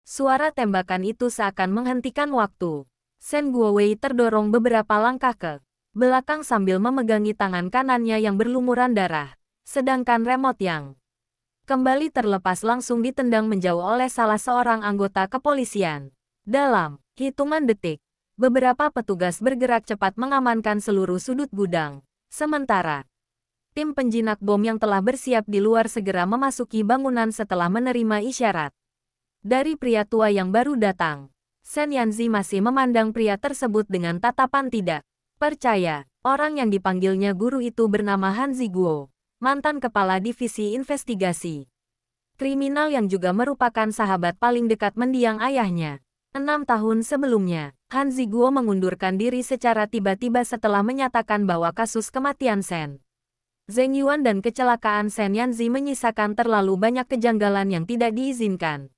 Suara tembakan itu seakan menghentikan waktu. Shen Guowei terdorong beberapa langkah ke belakang sambil memegangi tangan kanannya yang berlumuran darah. Sedangkan remote yang kembali terlepas langsung ditendang menjauh oleh salah seorang anggota kepolisian. Dalam hitungan detik, beberapa petugas bergerak cepat mengamankan seluruh sudut gudang. Sementara tim penjinak bom yang telah bersiap di luar segera memasuki bangunan setelah menerima isyarat dari pria tua yang baru datang. Shen Yanzi masih memandang pria tersebut dengan tatapan tidak percaya. Orang yang dipanggilnya guru itu bernama Han Ziguo, mantan kepala divisi investigasi kriminal yang juga merupakan sahabat paling dekat mendiang ayahnya. 6 tahun sebelumnya, Han Ziguo mengundurkan diri secara tiba-tiba setelah menyatakan bahwa kasus kematian Shen Zheng Yuan dan kecelakaan Shen Yanzi menyisakan terlalu banyak kejanggalan yang tidak diizinkan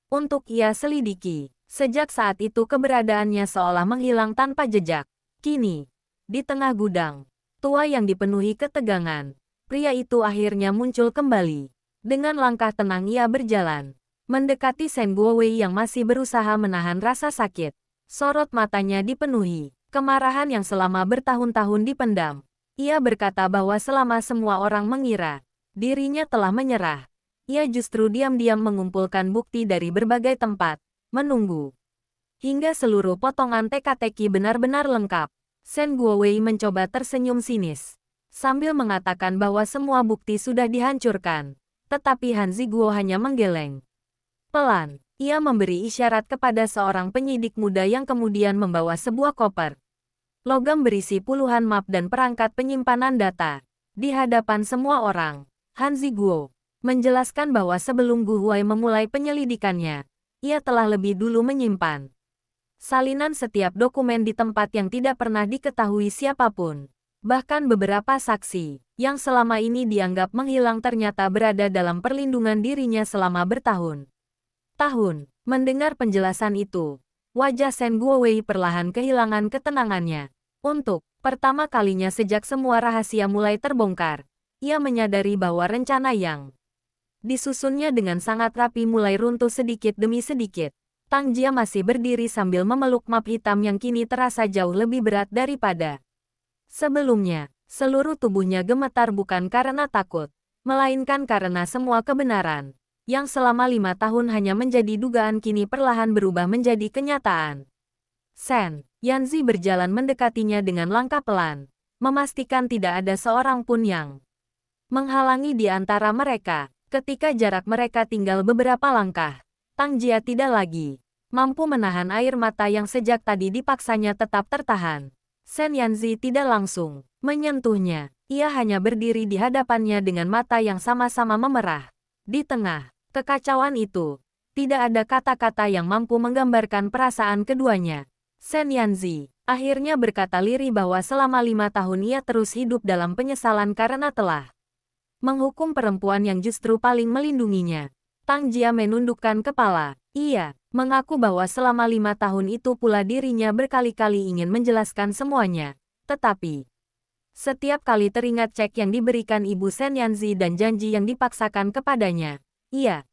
untuk ia selidiki. Sejak saat itu keberadaannya seolah menghilang tanpa jejak. Kini, di tengah gudang tua yang dipenuhi ketegangan, pria itu akhirnya muncul kembali. Dengan langkah tenang ia berjalan mendekati Shen Guowei yang masih berusaha menahan rasa sakit. Sorot matanya dipenuhi kemarahan yang selama bertahun-tahun dipendam. Ia berkata bahwa selama semua orang mengira dirinya telah menyerah, ia justru diam-diam mengumpulkan bukti dari berbagai tempat, menunggu hingga seluruh potongan teka-teki benar-benar lengkap. Shen Guowei mencoba tersenyum sinis sambil mengatakan bahwa semua bukti sudah dihancurkan, tetapi Han Ziguo hanya menggeleng. Pelan, ia memberi isyarat kepada seorang penyidik muda yang kemudian membawa sebuah koper logam berisi puluhan map dan perangkat penyimpanan data. Di hadapan semua orang, Han Ziguo menjelaskan bahwa sebelum Gu Huai memulai penyelidikannya, ia telah lebih dulu menyimpan salinan setiap dokumen di tempat yang tidak pernah diketahui siapapun. Bahkan beberapa saksi yang selama ini dianggap menghilang ternyata berada dalam perlindungan dirinya selama bertahun-tahun. Mendengar penjelasan itu, wajah Shen Guowei perlahan kehilangan ketenangannya. Untuk pertama kalinya sejak semua rahasia mulai terbongkar, ia menyadari bahwa rencana yang disusunnya dengan sangat rapi mulai runtuh sedikit demi sedikit. Tang Jia masih berdiri sambil memeluk map hitam yang kini terasa jauh lebih berat daripada sebelumnya. Seluruh tubuhnya gemetar bukan karena takut, melainkan karena semua kebenaran yang selama 5 tahun hanya menjadi dugaan kini perlahan berubah menjadi kenyataan. Shen Yanzi berjalan mendekatinya dengan langkah pelan, memastikan tidak ada seorang pun yang menghalangi di antara mereka. Ketika jarak mereka tinggal beberapa langkah, Tang Jia tidak lagi mampu menahan air mata yang sejak tadi dipaksanya tetap tertahan. Shen Yanzi tidak langsung menyentuhnya, ia hanya berdiri di hadapannya dengan mata yang sama-sama memerah. Di tengah kekacauan itu, tidak ada kata-kata yang mampu menggambarkan perasaan keduanya. Shen Yanzi akhirnya berkata lirih bahwa selama 5 tahun ia terus hidup dalam penyesalan karena telah menghukum perempuan yang justru paling melindunginya. Tang Jia menundukkan kepala. Ia mengaku bahwa selama 5 tahun itu pula dirinya berkali-kali ingin menjelaskan semuanya. Tetapi setiap kali teringat cek yang diberikan Ibu Shen Yanzi dan janji yang dipaksakan kepadanya, ia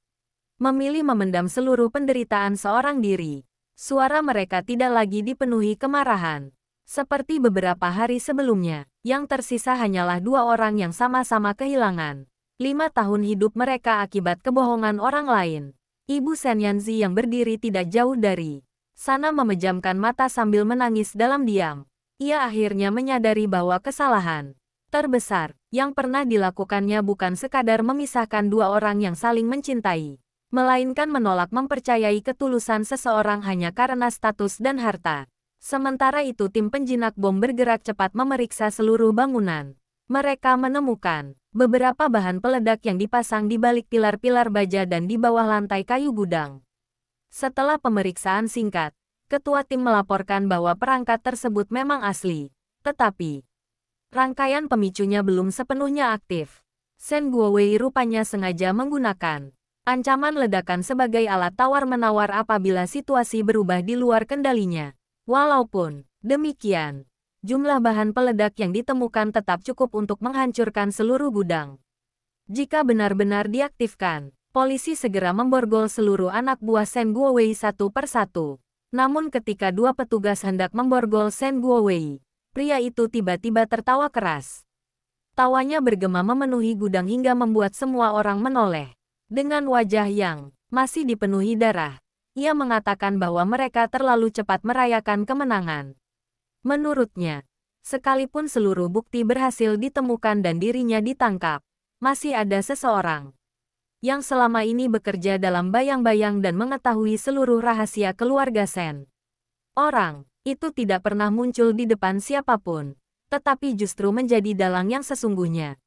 memilih memendam seluruh penderitaan seorang diri. Suara mereka tidak lagi dipenuhi kemarahan. Seperti beberapa hari sebelumnya, yang tersisa hanyalah 2 orang yang sama-sama kehilangan 5 tahun hidup mereka akibat kebohongan orang lain. Ibu Shen Yanzi yang berdiri tidak jauh dari sana memejamkan mata sambil menangis dalam diam. Ia akhirnya menyadari bahwa kesalahan terbesar yang pernah dilakukannya bukan sekadar memisahkan 2 orang yang saling mencintai, melainkan menolak mempercayai ketulusan seseorang hanya karena status dan harta. Sementara itu tim penjinak bom bergerak cepat memeriksa seluruh bangunan. Mereka menemukan beberapa bahan peledak yang dipasang di balik pilar-pilar baja dan di bawah lantai kayu gudang. Setelah pemeriksaan singkat, ketua tim melaporkan bahwa perangkat tersebut memang asli, tetapi rangkaian pemicunya belum sepenuhnya aktif. Shen Guowei rupanya sengaja menggunakan ancaman ledakan sebagai alat tawar-menawar apabila situasi berubah di luar kendalinya. Walaupun demikian, jumlah bahan peledak yang ditemukan tetap cukup untuk menghancurkan seluruh gudang. Jika benar-benar diaktifkan, polisi segera memborgol seluruh anak buah Shen Guowei satu persatu. Namun ketika dua petugas hendak memborgol Shen Guowei, pria itu tiba-tiba tertawa keras. Tawanya bergema memenuhi gudang hingga membuat semua orang menoleh. Dengan wajah yang masih dipenuhi darah, ia mengatakan bahwa mereka terlalu cepat merayakan kemenangan. Menurutnya, sekalipun seluruh bukti berhasil ditemukan dan dirinya ditangkap, masih ada seseorang yang selama ini bekerja dalam bayang-bayang dan mengetahui seluruh rahasia keluarga Shen. Orang itu tidak pernah muncul di depan siapapun, tetapi justru menjadi dalang yang sesungguhnya.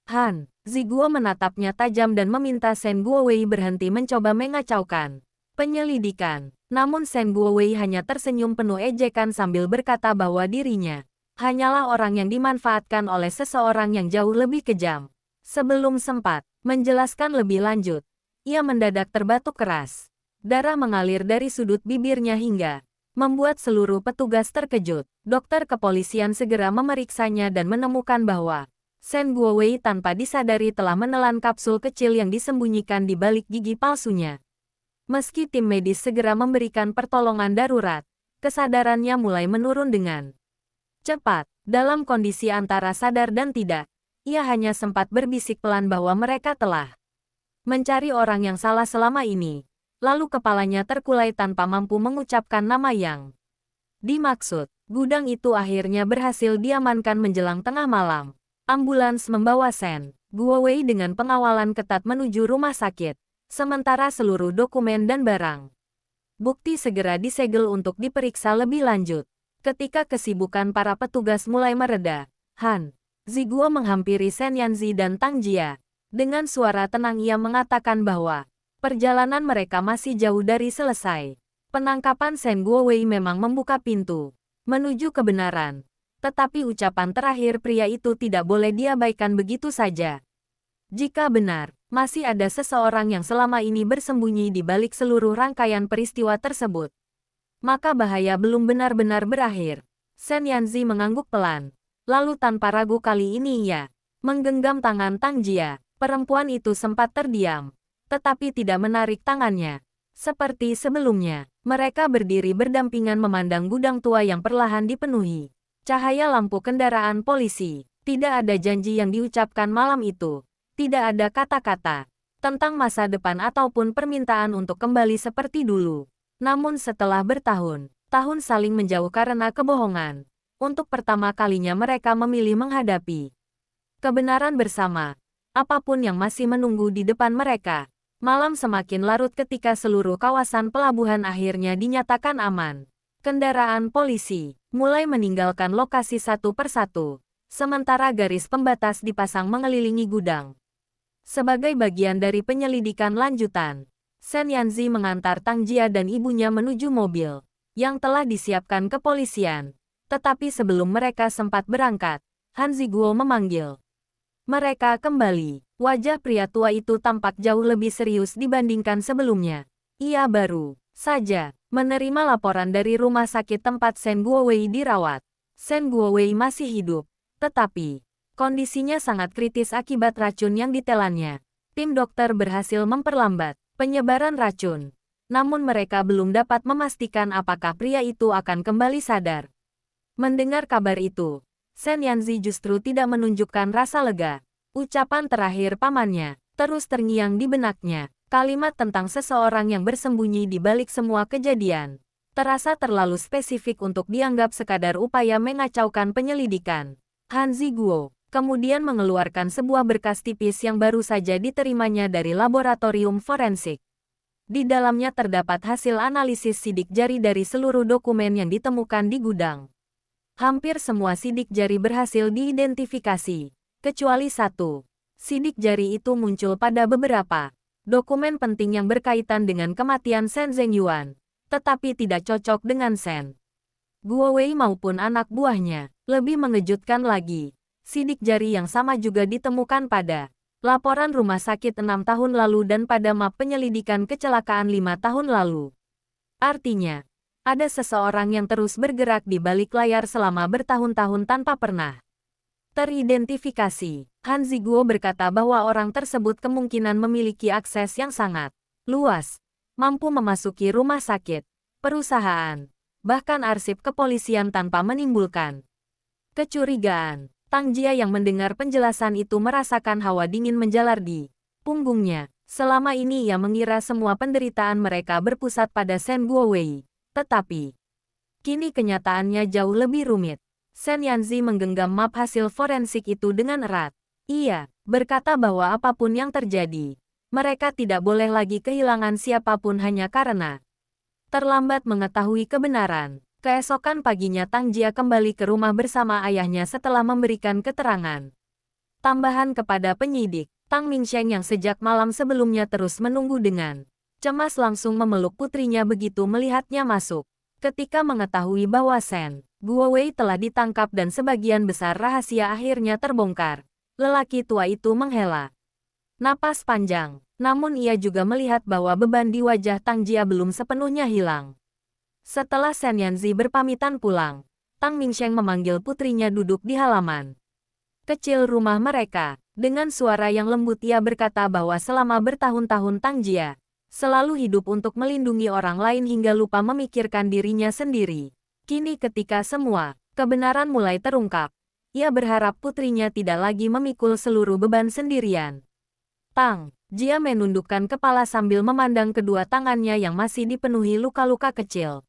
Han Ziguo menatapnya tajam dan meminta Shen Guowei berhenti mencoba mengacaukan penyelidikan. Namun Shen Guowei hanya tersenyum penuh ejekan sambil berkata bahwa dirinya hanyalah orang yang dimanfaatkan oleh seseorang yang jauh lebih kejam. Sebelum sempat menjelaskan lebih lanjut, ia mendadak terbatuk keras. Darah mengalir dari sudut bibirnya hingga membuat seluruh petugas terkejut. Dokter kepolisian segera memeriksanya dan menemukan bahwa Shen Guowei tanpa disadari telah menelan kapsul kecil yang disembunyikan di balik gigi palsunya. Meski tim medis segera memberikan pertolongan darurat, kesadarannya mulai menurun dengan cepat. Dalam kondisi antara sadar dan tidak, ia hanya sempat berbisik pelan bahwa mereka telah mencari orang yang salah selama ini. Lalu kepalanya terkulai tanpa mampu mengucapkan nama yang dimaksud. Gudang itu akhirnya berhasil diamankan menjelang tengah malam. Ambulans membawa Shen Guowei dengan pengawalan ketat menuju rumah sakit. Sementara seluruh dokumen dan barang bukti segera disegel untuk diperiksa lebih lanjut. Ketika kesibukan para petugas mulai mereda, Han Ziguo menghampiri Shen Yanzi dan Tang Jia. Dengan suara tenang ia mengatakan bahwa perjalanan mereka masih jauh dari selesai. Penangkapan Shen Guowei memang membuka pintu menuju kebenaran. Tetapi ucapan terakhir pria itu tidak boleh diabaikan begitu saja. Jika benar, masih ada seseorang yang selama ini bersembunyi di balik seluruh rangkaian peristiwa tersebut, maka bahaya belum benar-benar berakhir. Shen Yanzi mengangguk pelan. Lalu tanpa ragu kali ini ia menggenggam tangan Tang Jia. Perempuan itu sempat terdiam, tetapi tidak menarik tangannya. Seperti sebelumnya, mereka berdiri berdampingan memandang gudang tua yang perlahan dipenuhi cahaya lampu kendaraan polisi. Tidak ada janji yang diucapkan malam itu. Tidak ada kata-kata tentang masa depan ataupun permintaan untuk kembali seperti dulu. Namun setelah bertahun-tahun saling menjauh karena kebohongan, untuk pertama kalinya mereka memilih menghadapi kebenaran bersama. Apapun yang masih menunggu di depan mereka. Malam semakin larut ketika seluruh kawasan pelabuhan akhirnya dinyatakan aman. Kendaraan polisi mulai meninggalkan lokasi satu persatu, sementara garis pembatas dipasang mengelilingi gudang. Sebagai bagian dari penyelidikan lanjutan, Shen Yanzi mengantar Tang Jia dan ibunya menuju mobil yang telah disiapkan kepolisian. Tetapi sebelum mereka sempat berangkat, Han Ziguo memanggil mereka kembali. Wajah pria tua itu tampak jauh lebih serius dibandingkan sebelumnya. Ia baru saja menerima laporan dari rumah sakit tempat Shen Guowei dirawat. Shen Guowei masih hidup, tetapi kondisinya sangat kritis akibat racun yang ditelannya. Tim dokter berhasil memperlambat penyebaran racun. Namun mereka belum dapat memastikan apakah pria itu akan kembali sadar. Mendengar kabar itu, Shen Yanzi justru tidak menunjukkan rasa lega. Ucapan terakhir pamannya terus terngiang di benaknya. Kalimat tentang seseorang yang bersembunyi di balik semua kejadian terasa terlalu spesifik untuk dianggap sekadar upaya mengacaukan penyelidikan. Han Ziguo kemudian mengeluarkan sebuah berkas tipis yang baru saja diterimanya dari laboratorium forensik. Di dalamnya terdapat hasil analisis sidik jari dari seluruh dokumen yang ditemukan di gudang. Hampir semua sidik jari berhasil diidentifikasi, kecuali satu. Sidik jari itu muncul pada beberapa dokumen penting yang berkaitan dengan kematian Shen Zhengyuan, tetapi tidak cocok dengan Shen Guowei maupun anak buahnya. Lebih mengejutkan lagi, sidik jari yang sama juga ditemukan pada laporan rumah sakit 6 tahun lalu dan pada map penyelidikan kecelakaan 5 tahun lalu. Artinya, ada seseorang yang terus bergerak di balik layar selama bertahun-tahun tanpa pernah Teridentifikasi. Han Ziguo berkata bahwa orang tersebut kemungkinan memiliki akses yang sangat luas, mampu memasuki rumah sakit, perusahaan, bahkan arsip kepolisian tanpa menimbulkan kecurigaan. Tang Jia yang mendengar penjelasan itu merasakan hawa dingin menjalar di punggungnya. Selama ini ia mengira semua penderitaan mereka berpusat pada Shen Guowei. Tetapi kini kenyataannya jauh lebih rumit. Shen Yanzi menggenggam map hasil forensik itu dengan erat. Ia berkata bahwa apapun yang terjadi, mereka tidak boleh lagi kehilangan siapapun hanya karena terlambat mengetahui kebenaran. Keesokan paginya Tang Jia kembali ke rumah bersama ayahnya setelah memberikan keterangan tambahan kepada penyidik. Tang Mingsheng yang sejak malam sebelumnya terus menunggu dengan cemas langsung memeluk putrinya begitu melihatnya masuk. Ketika mengetahui bahwa Shen Guowei telah ditangkap dan sebagian besar rahasia akhirnya terbongkar, lelaki tua itu menghela napas panjang. Namun ia juga melihat bahwa beban di wajah Tang Jia belum sepenuhnya hilang. Setelah Shen Yanzi berpamitan pulang, Tang Mingsheng memanggil putrinya duduk di halaman kecil rumah mereka. Dengan suara yang lembut ia berkata bahwa selama bertahun-tahun Tang Jia selalu hidup untuk melindungi orang lain hingga lupa memikirkan dirinya sendiri. Kini ketika semua kebenaran mulai terungkap, ia berharap putrinya tidak lagi memikul seluruh beban sendirian. Tang Jia menundukkan kepala sambil memandang kedua tangannya yang masih dipenuhi luka-luka kecil.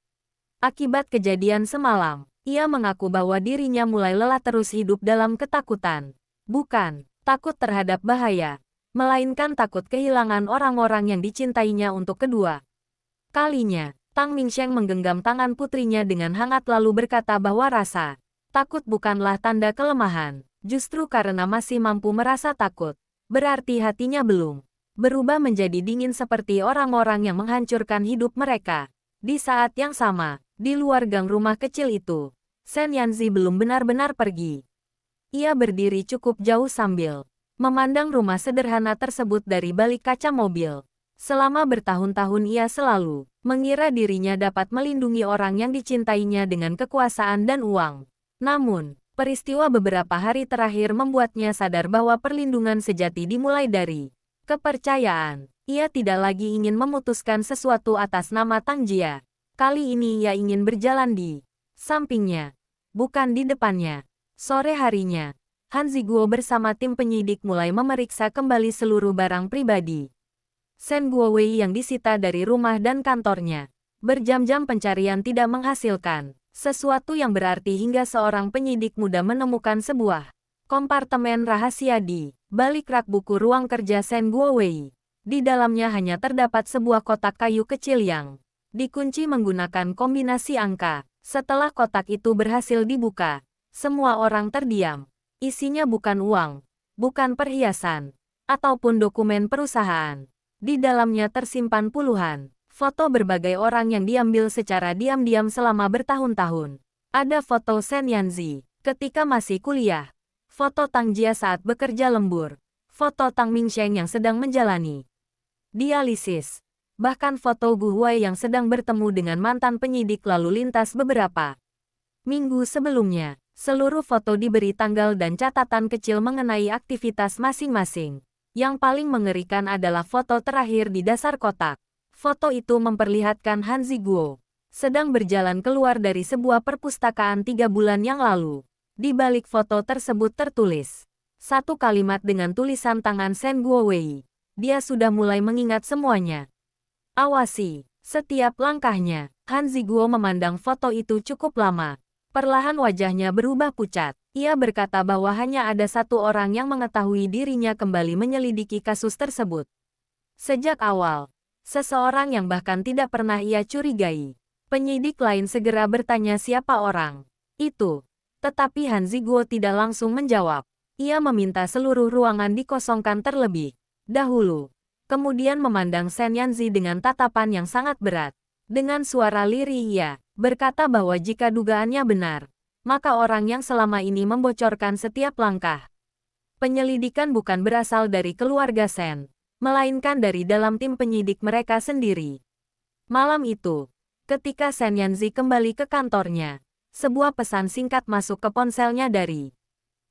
Akibat kejadian semalam, ia mengaku bahwa dirinya mulai lelah terus hidup dalam ketakutan. Bukan takut terhadap bahaya, melainkan takut kehilangan orang-orang yang dicintainya untuk kedua kalinya. Tang Mingsheng menggenggam tangan putrinya dengan hangat lalu berkata bahwa rasa takut bukanlah tanda kelemahan. Justru karena masih mampu merasa takut, berarti hatinya belum berubah menjadi dingin seperti orang-orang yang menghancurkan hidup mereka. Di saat yang sama, di luar gang rumah kecil itu, Shen Yanzi belum benar-benar pergi. Ia berdiri cukup jauh sambil memandang rumah sederhana tersebut dari balik kaca mobil. Selama bertahun-tahun ia selalu mengira dirinya dapat melindungi orang yang dicintainya dengan kekuasaan dan uang. Namun, peristiwa beberapa hari terakhir membuatnya sadar bahwa perlindungan sejati dimulai dari kepercayaan. Ia tidak lagi ingin memutuskan sesuatu atas nama Tang Jia. Kali ini ia ingin berjalan di sampingnya, bukan di depannya. Sore harinya, Han Ziguo bersama tim penyidik mulai memeriksa kembali seluruh barang pribadi Shen Guowei yang disita dari rumah dan kantornya. Berjam-jam pencarian tidak menghasilkan sesuatu yang berarti hingga seorang penyidik muda menemukan sebuah kompartemen rahasia di balik rak buku ruang kerja Shen Guowei. Di dalamnya hanya terdapat sebuah kotak kayu kecil yang dikunci menggunakan kombinasi angka. Setelah kotak itu berhasil dibuka, semua orang terdiam. Isinya bukan uang, bukan perhiasan, ataupun dokumen perusahaan. Di dalamnya tersimpan puluhan foto berbagai orang yang diambil secara diam-diam selama bertahun-tahun. Ada foto Shen Yanzi ketika masih kuliah, foto Tang Jia saat bekerja lembur, foto Tang Mingsheng yang sedang menjalani dialisis, bahkan foto Gu Huai yang sedang bertemu dengan mantan penyidik lalu lintas beberapa minggu sebelumnya. Seluruh foto diberi tanggal dan catatan kecil mengenai aktivitas masing-masing. Yang paling mengerikan adalah foto terakhir di dasar kotak. Foto itu memperlihatkan Han Ziguo sedang berjalan keluar dari sebuah perpustakaan 3 bulan yang lalu. Di balik foto tersebut tertulis satu kalimat dengan tulisan tangan Shen Guowei. Dia sudah mulai mengingat semuanya. Awasi setiap langkahnya. Han Ziguo memandang foto itu cukup lama. Perlahan wajahnya berubah pucat. Ia berkata bahwa hanya ada satu orang yang mengetahui dirinya kembali menyelidiki kasus tersebut. Sejak awal, seseorang yang bahkan tidak pernah ia curigai. Penyidik lain segera bertanya siapa orang itu. Tetapi Han Ziguo tidak langsung menjawab. Ia meminta seluruh ruangan dikosongkan terlebih dahulu. Kemudian memandang Shen Yanzi dengan tatapan yang sangat berat. Dengan suara lirih ia berkata bahwa jika dugaannya benar, maka orang yang selama ini membocorkan setiap langkah penyelidikan bukan berasal dari keluarga Shen, melainkan dari dalam tim penyidik mereka sendiri. Malam itu, ketika Shen Yanzi kembali ke kantornya, sebuah pesan singkat masuk ke ponselnya dari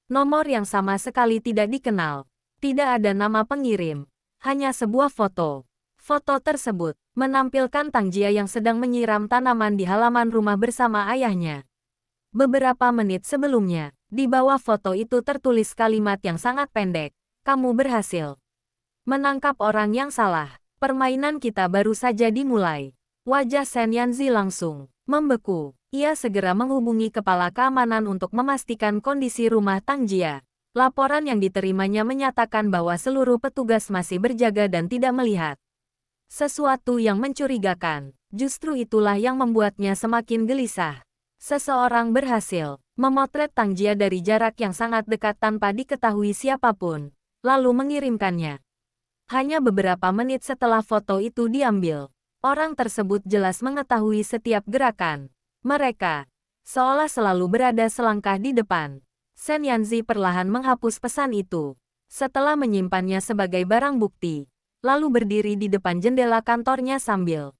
Nomor yang sama sekali tidak dikenal. Tidak ada nama pengirim. Hanya sebuah foto. Foto tersebut menampilkan Tang Jia yang sedang menyiram tanaman di halaman rumah bersama ayahnya. Beberapa menit sebelumnya, di bawah foto itu tertulis kalimat yang sangat pendek. Kamu berhasil menangkap orang yang salah. Permainan kita baru saja dimulai. Wajah Shen Yanzi langsung membeku. Ia segera menghubungi kepala keamanan untuk memastikan kondisi rumah Tang Jia. Laporan yang diterimanya menyatakan bahwa seluruh petugas masih berjaga dan tidak melihat sesuatu yang mencurigakan. Justru itulah yang membuatnya semakin gelisah. Seseorang berhasil memotret Tang Jia dari jarak yang sangat dekat tanpa diketahui siapapun, lalu mengirimkannya. Hanya beberapa menit setelah foto itu diambil, orang tersebut jelas mengetahui setiap gerakan mereka, seolah selalu berada selangkah di depan. Shen Yanzi perlahan menghapus pesan itu, setelah menyimpannya sebagai barang bukti, lalu berdiri di depan jendela kantornya sambil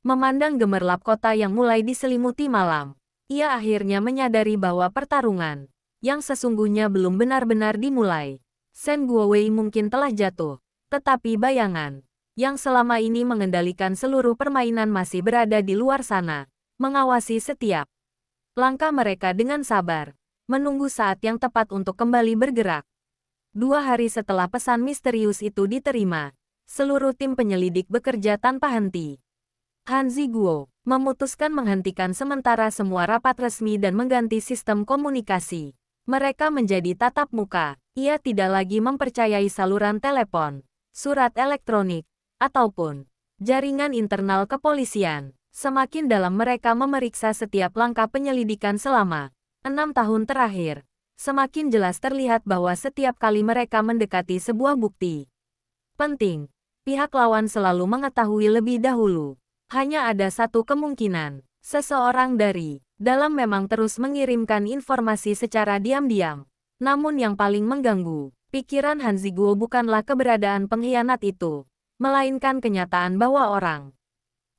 memandang gemerlap kota yang mulai diselimuti malam. Ia akhirnya menyadari bahwa pertarungan yang sesungguhnya belum benar-benar dimulai. Shen Guowei mungkin telah jatuh, tetapi bayangan yang selama ini mengendalikan seluruh permainan masih berada di luar sana, mengawasi setiap langkah mereka dengan sabar, menunggu saat yang tepat untuk kembali bergerak. 2 hari setelah pesan misterius itu diterima, seluruh tim penyelidik bekerja tanpa henti. Han Ziguo memutuskan menghentikan sementara semua rapat resmi dan mengganti sistem komunikasi mereka menjadi tatap muka. Ia tidak lagi mempercayai saluran telepon, surat elektronik, ataupun jaringan internal kepolisian. Semakin dalam mereka memeriksa setiap langkah penyelidikan selama 6 tahun terakhir, semakin jelas terlihat bahwa setiap kali mereka mendekati sebuah bukti penting, pihak lawan selalu mengetahui lebih dahulu. Hanya ada satu kemungkinan, seseorang dari dalam memang terus mengirimkan informasi secara diam-diam. Namun yang paling mengganggu pikiran Han Ziguo bukanlah keberadaan pengkhianat itu, melainkan kenyataan bahwa orang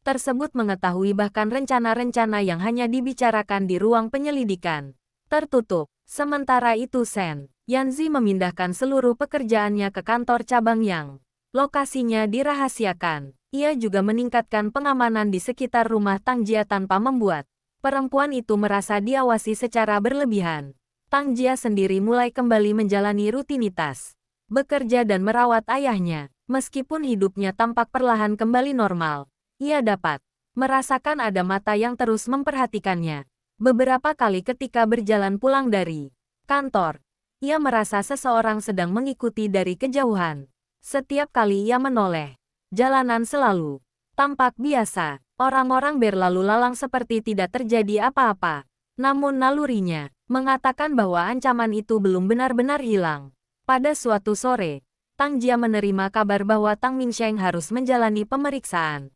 tersebut mengetahui bahkan rencana-rencana yang hanya dibicarakan di ruang penyelidikan tertutup. Sementara itu Shen Yanzi memindahkan seluruh pekerjaannya ke kantor cabang yang lokasinya dirahasiakan. Ia juga meningkatkan pengamanan di sekitar rumah Tang Jia tanpa membuat perempuan itu merasa diawasi secara berlebihan. Tang Jia sendiri mulai kembali menjalani rutinitas bekerja dan merawat ayahnya. Meskipun hidupnya tampak perlahan kembali normal, ia dapat merasakan ada mata yang terus memperhatikannya. Beberapa kali ketika berjalan pulang dari kantor, ia merasa seseorang sedang mengikuti dari kejauhan. Setiap kali ia menoleh, jalanan selalu tampak biasa. Orang-orang berlalu lalang seperti tidak terjadi apa-apa. Namun nalurinya mengatakan bahwa ancaman itu belum benar-benar hilang. Pada suatu sore, Tang Jia menerima kabar bahwa Tang Mingsheng harus menjalani pemeriksaan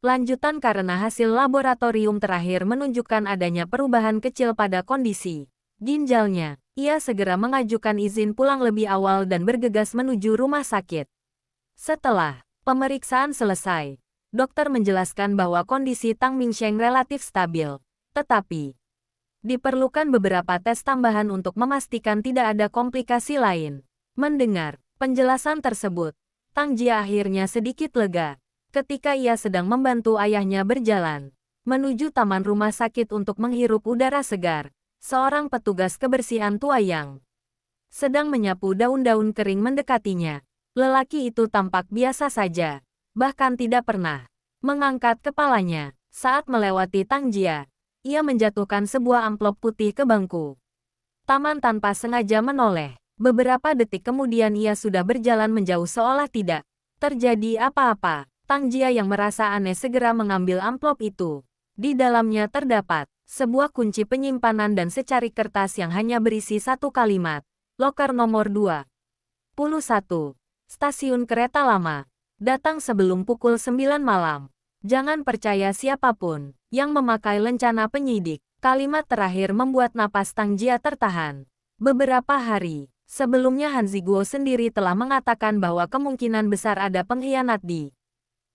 lanjutan karena hasil laboratorium terakhir menunjukkan adanya perubahan kecil pada kondisi ginjalnya. Ia segera mengajukan izin pulang lebih awal dan bergegas menuju rumah sakit. Setelah pemeriksaan selesai, dokter menjelaskan bahwa kondisi Tang Mingsheng relatif stabil, tetapi diperlukan beberapa tes tambahan untuk memastikan tidak ada komplikasi lain. Mendengar penjelasan tersebut, Tang Jia akhirnya sedikit lega. Ketika ia sedang membantu ayahnya berjalan menuju taman rumah sakit untuk menghirup udara segar, seorang petugas kebersihan tua yang sedang menyapu daun-daun kering mendekatinya. Lelaki itu tampak biasa saja, bahkan tidak pernah mengangkat kepalanya. Saat melewati Tang Jia, ia menjatuhkan sebuah amplop putih ke bangku taman tanpa sengaja menoleh. Beberapa detik kemudian ia sudah berjalan menjauh seolah tidak terjadi apa-apa. Tang Jia yang merasa aneh segera mengambil amplop itu. Di dalamnya terdapat sebuah kunci penyimpanan dan secari kertas yang hanya berisi satu kalimat. Loker nomor 21. Stasiun kereta lama. Datang sebelum pukul 9 malam. Jangan percaya siapapun yang memakai lencana penyidik. Kalimat terakhir membuat napas Tang Jia tertahan. Beberapa hari sebelumnya Han Ziguo sendiri telah mengatakan bahwa kemungkinan besar ada pengkhianat di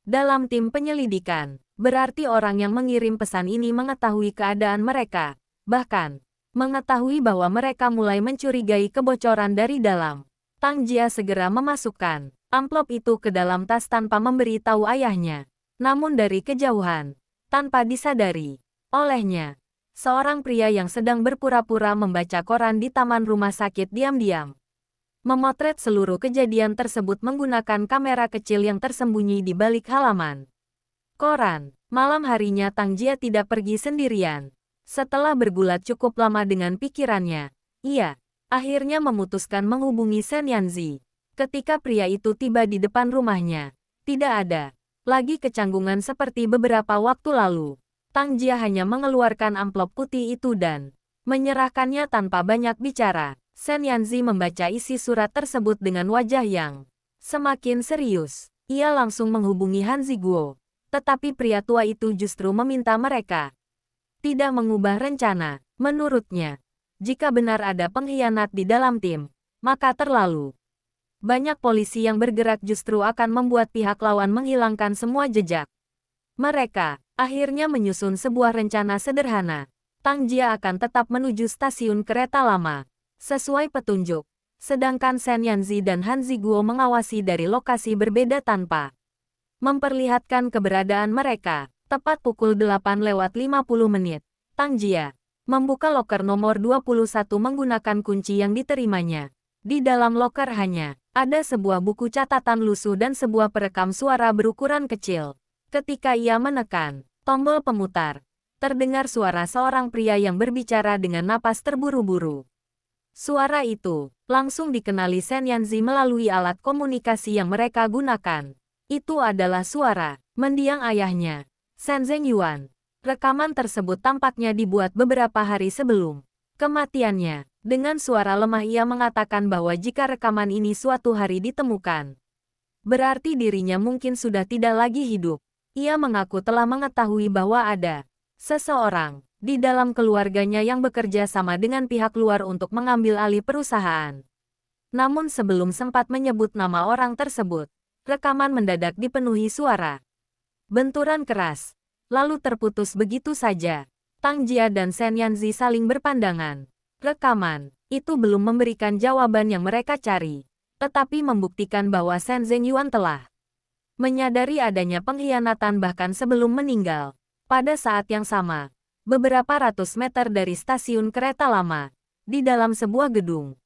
dalam tim penyelidikan. Berarti orang yang mengirim pesan ini mengetahui keadaan mereka, bahkan Mengetahui bahwa mereka mulai mencurigai kebocoran dari dalam, Tang Jia segera memasukkan amplop itu ke dalam tas tanpa memberi tahu ayahnya. Namun dari kejauhan, tanpa disadari olehnya, seorang pria yang sedang berpura-pura membaca koran di taman rumah sakit diam-diam memotret seluruh kejadian tersebut menggunakan kamera kecil yang tersembunyi di balik halaman koran. Malam harinya Tang Jia tidak pergi sendirian. Setelah bergulat cukup lama dengan pikirannya, ia akhirnya memutuskan menghubungi Shen Yanzi. Ketika pria itu tiba di depan rumahnya, tidak ada lagi kecanggungan seperti beberapa waktu lalu. Tang Jia hanya mengeluarkan amplop putih itu dan menyerahkannya tanpa banyak bicara. Shen Yanzi membaca isi surat tersebut dengan wajah yang semakin serius. Ia langsung menghubungi Han Ziguo, tetapi pria tua itu justru meminta mereka tidak mengubah rencana. Menurutnya, jika benar ada pengkhianat di dalam tim, maka terlalu banyak polisi yang bergerak justru akan membuat pihak lawan menghilangkan semua jejak. Mereka akhirnya menyusun sebuah rencana sederhana. Tang Jia akan tetap menuju stasiun kereta lama sesuai petunjuk, sedangkan Shen Yanzi dan Han Ziguo mengawasi dari lokasi berbeda tanpa memperlihatkan keberadaan mereka. Tepat pukul 8:50, Tang Jia membuka loker nomor 21 menggunakan kunci yang diterimanya. Di dalam loker hanya ada sebuah buku catatan lusuh dan sebuah perekam suara berukuran kecil. Ketika ia menekan tombol pemutar, terdengar suara seorang pria yang berbicara dengan napas terburu-buru. Suara itu langsung dikenali Shen Yanzi melalui alat komunikasi yang mereka gunakan. Itu adalah suara mendiang ayahnya, Shen Zhengyuan. Rekaman tersebut tampaknya dibuat beberapa hari sebelum kematiannya. Dengan suara lemah ia mengatakan bahwa jika rekaman ini suatu hari ditemukan, berarti dirinya mungkin sudah tidak lagi hidup. Ia mengaku telah mengetahui bahwa ada seseorang di dalam keluarganya yang bekerja sama dengan pihak luar untuk mengambil alih perusahaan. Namun sebelum sempat menyebut nama orang tersebut, rekaman mendadak dipenuhi suara benturan keras, lalu terputus begitu saja. Tang Jia dan Shen Yanzi saling berpandangan. Rekaman itu belum memberikan jawaban yang mereka cari, tetapi membuktikan bahwa Shen Zhengyuan telah menyadari adanya pengkhianatan bahkan sebelum meninggal. Pada saat yang sama, beberapa ratus meter dari stasiun kereta lama, di dalam sebuah gedung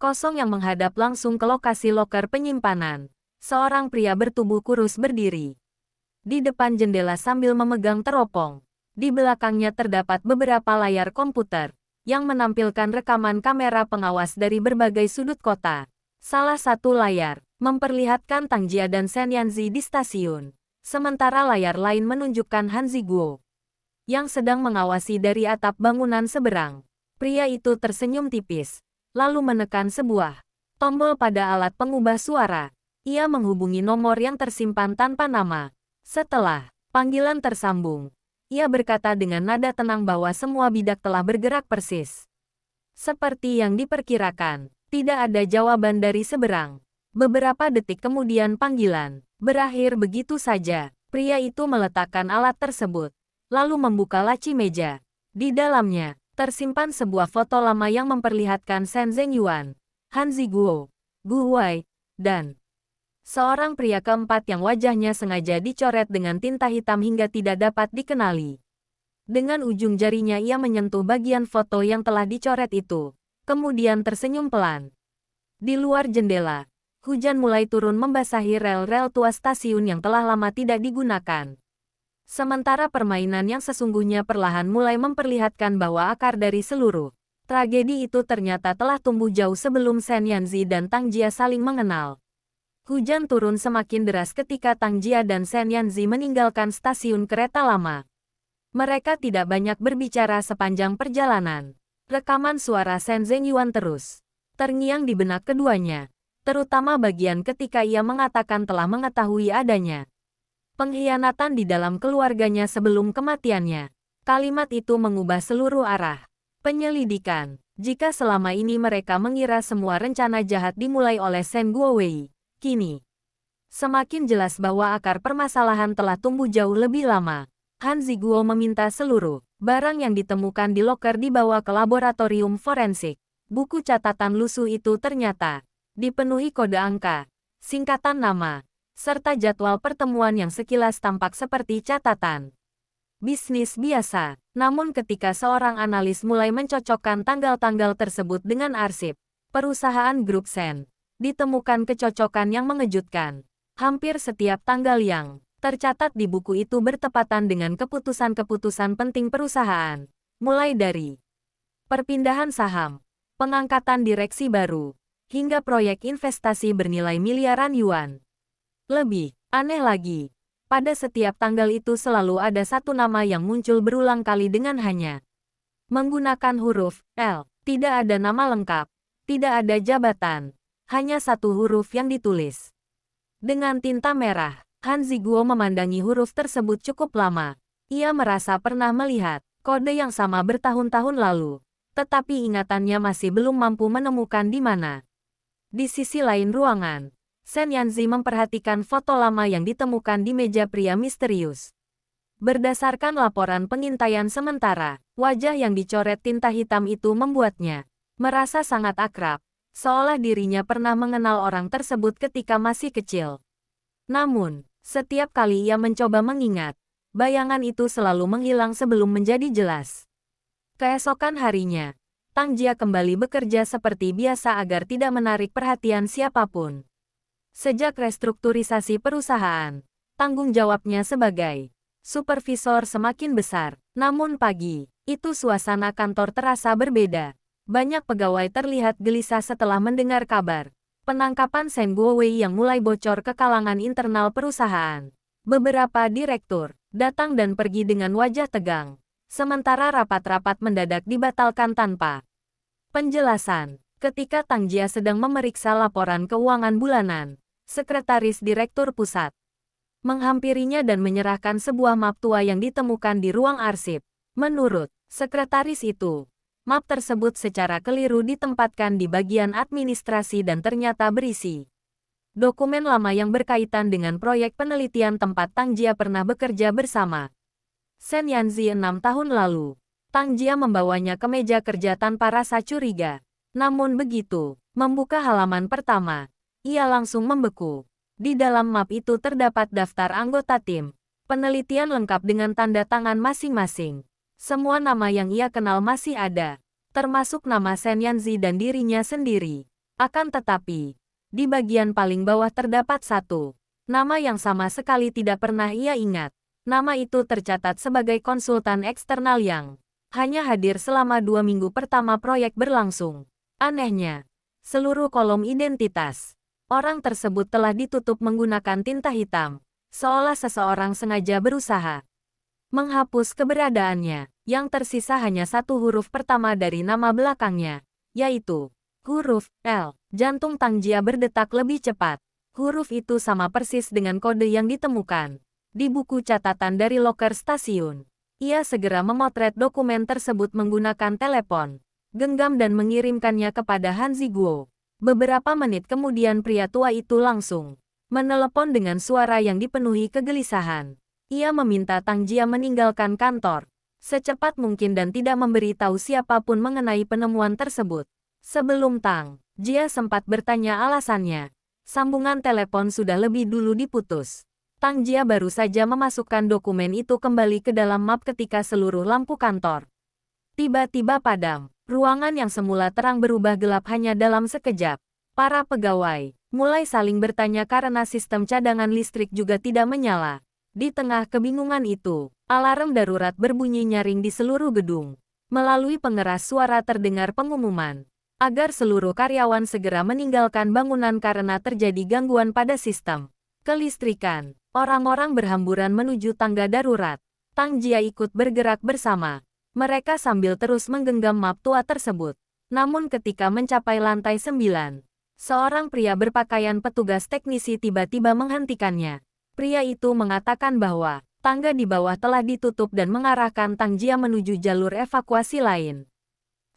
kosong yang menghadap langsung ke lokasi loker penyimpanan, seorang pria bertubuh kurus berdiri di depan jendela sambil memegang teropong. Di belakangnya terdapat beberapa layar komputer yang menampilkan rekaman kamera pengawas dari berbagai sudut kota. Salah satu layar memperlihatkan Tang Jia dan Shen Yanzi di stasiun, sementara layar lain menunjukkan Han Ziguo yang sedang mengawasi dari atap bangunan seberang. Pria itu tersenyum tipis, lalu menekan sebuah tombol pada alat pengubah suara. Ia menghubungi nomor yang tersimpan tanpa nama. Setelah panggilan tersambung, ia berkata dengan nada tenang bahwa semua bidak telah bergerak persis seperti yang diperkirakan. Tidak ada jawaban dari seberang. Beberapa detik kemudian panggilan berakhir begitu saja. Pria itu meletakkan alat tersebut, lalu membuka laci meja. Di dalamnya tersimpan sebuah foto lama yang memperlihatkan Shen Zhengyuan, Han Ziguo, Gu Huai, dan seorang pria keempat yang wajahnya sengaja dicoret dengan tinta hitam hingga tidak dapat dikenali. Dengan ujung jarinya ia menyentuh bagian foto yang telah dicoret itu, kemudian tersenyum pelan. Di luar jendela, hujan mulai turun membasahi rel-rel tua stasiun yang telah lama tidak digunakan. Sementara permainan yang sesungguhnya perlahan mulai memperlihatkan bahwa akar dari seluruh tragedi itu ternyata telah tumbuh jauh sebelum Shen Yanzi dan Tang Jia saling mengenal. Hujan turun semakin deras ketika Tang Jia dan Shen Yanzi meninggalkan stasiun kereta lama. Mereka tidak banyak berbicara sepanjang perjalanan. Rekaman suara Shen Zhengyuan terus terngiang di benak keduanya, terutama bagian ketika ia mengatakan telah mengetahui adanya pengkhianatan di dalam keluarganya sebelum kematiannya. Kalimat itu mengubah seluruh arah penyelidikan. Jika selama ini mereka mengira semua rencana jahat dimulai oleh Shen Guowei, kini semakin jelas bahwa akar permasalahan telah tumbuh jauh lebih lama. Han Ziguo meminta seluruh barang yang ditemukan di loker dibawa ke laboratorium forensik. Buku catatan lusuh itu ternyata dipenuhi kode angka, singkatan nama, serta jadwal pertemuan yang sekilas tampak seperti catatan bisnis biasa. Namun ketika seorang analis mulai mencocokkan tanggal-tanggal tersebut dengan arsip perusahaan grup Sen, ditemukan kecocokan yang mengejutkan. Hampir setiap tanggal yang tercatat di buku itu bertepatan dengan keputusan-keputusan penting perusahaan, mulai dari perpindahan saham, pengangkatan direksi baru, hingga proyek investasi bernilai miliaran yuan. Lebih aneh lagi, pada setiap tanggal itu selalu ada satu nama yang muncul berulang kali dengan hanya menggunakan huruf L. Tidak ada nama lengkap, tidak ada jabatan, hanya satu huruf yang ditulis dengan tinta merah. Han Ziguo memandangi huruf tersebut cukup lama. Ia merasa pernah melihat kode yang sama bertahun-tahun lalu, tetapi ingatannya masih belum mampu menemukan di mana. Di sisi lain ruangan, Sen Yanzi memperhatikan foto lama yang ditemukan di meja pria misterius. Berdasarkan laporan pengintaian sementara, wajah yang dicoret tinta hitam itu membuatnya merasa sangat akrab, seolah dirinya pernah mengenal orang tersebut ketika masih kecil. Namun, setiap kali ia mencoba mengingat, bayangan itu selalu menghilang sebelum menjadi jelas. Keesokan harinya, Tang Jia kembali bekerja seperti biasa agar tidak menarik perhatian siapapun. Sejak restrukturisasi perusahaan, tanggung jawabnya sebagai supervisor semakin besar. Namun pagi itu suasana kantor terasa berbeda. Banyak pegawai terlihat gelisah setelah mendengar kabar penangkapan Shen Guowei yang mulai bocor ke kalangan internal perusahaan. Beberapa direktur datang dan pergi dengan wajah tegang, sementara rapat-rapat mendadak dibatalkan tanpa penjelasan. Ketika Tang Jia sedang memeriksa laporan keuangan bulanan, sekretaris direktur pusat menghampirinya dan menyerahkan sebuah map tua yang ditemukan di ruang arsip. Menurut sekretaris itu, map tersebut secara keliru ditempatkan di bagian administrasi dan ternyata berisi dokumen lama yang berkaitan dengan proyek penelitian tempat Tang Jia pernah bekerja bersama Sen Yanzi 6 tahun lalu. Tang Jia membawanya ke meja kerja tanpa rasa curiga. Namun begitu membuka halaman pertama, ia langsung membeku. Di dalam map itu terdapat daftar anggota tim penelitian lengkap dengan tanda tangan masing-masing. Semua nama yang ia kenal masih ada, termasuk nama Sen Yanzi dan dirinya sendiri. Akan tetapi, di bagian paling bawah terdapat satu nama yang sama sekali tidak pernah ia ingat. Nama itu tercatat sebagai konsultan eksternal yang hanya hadir selama 2 minggu pertama proyek berlangsung. Anehnya, seluruh kolom identitas orang tersebut telah ditutup menggunakan tinta hitam, seolah seseorang sengaja berusaha menghapus keberadaannya. Yang tersisa hanya satu huruf pertama dari nama belakangnya, yaitu huruf L. Jantung Tang Jia berdetak lebih cepat. Huruf itu sama persis dengan kode yang ditemukan di buku catatan dari loker stasiun. Ia segera memotret dokumen tersebut menggunakan telepon genggam dan mengirimkannya kepada Han Ziguo. Beberapa menit kemudian pria tua itu langsung menelepon dengan suara yang dipenuhi kegelisahan. Ia meminta Tang Jia meninggalkan kantor secepat mungkin dan tidak memberitahu siapapun mengenai penemuan tersebut. Sebelum Tang Jia sempat bertanya alasannya, sambungan telepon sudah lebih dulu diputus. Tang Jia baru saja memasukkan dokumen itu kembali ke dalam map ketika seluruh lampu kantor tiba-tiba padam. Ruangan yang semula terang berubah gelap hanya dalam sekejap. Para pegawai mulai saling bertanya karena sistem cadangan listrik juga tidak menyala. Di tengah kebingungan itu, alarm darurat berbunyi nyaring di seluruh gedung. Melalui pengeras suara terdengar pengumuman agar seluruh karyawan segera meninggalkan bangunan karena terjadi gangguan pada sistem kelistrikan. Orang-orang berhamburan menuju tangga darurat. Tang Jia ikut bergerak bersama mereka sambil terus menggenggam map tua tersebut. Namun ketika mencapai lantai 9, seorang pria berpakaian petugas teknisi tiba-tiba menghentikannya. Pria itu mengatakan bahwa tangga di bawah telah ditutup dan mengarahkan Tang Jia menuju jalur evakuasi lain.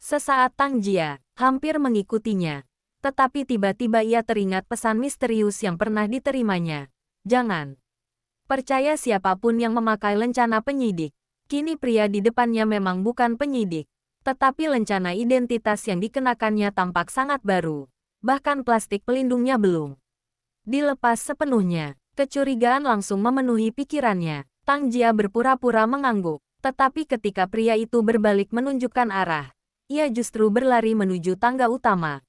Sesaat Tang Jia hampir mengikutinya, tetapi tiba-tiba ia teringat pesan misterius yang pernah diterimanya. Jangan Percaya siapapun yang memakai lencana penyidik. Kini pria di depannya memang bukan penyidik. Tetapi lencana identitas yang dikenakannya tampak sangat baru. Bahkan plastik pelindungnya belum dilepas sepenuhnya. Kecurigaan langsung memenuhi pikirannya. Tang Jia berpura-pura mengangguk. Tetapi ketika pria itu berbalik menunjukkan arah, ia justru berlari menuju tangga utama.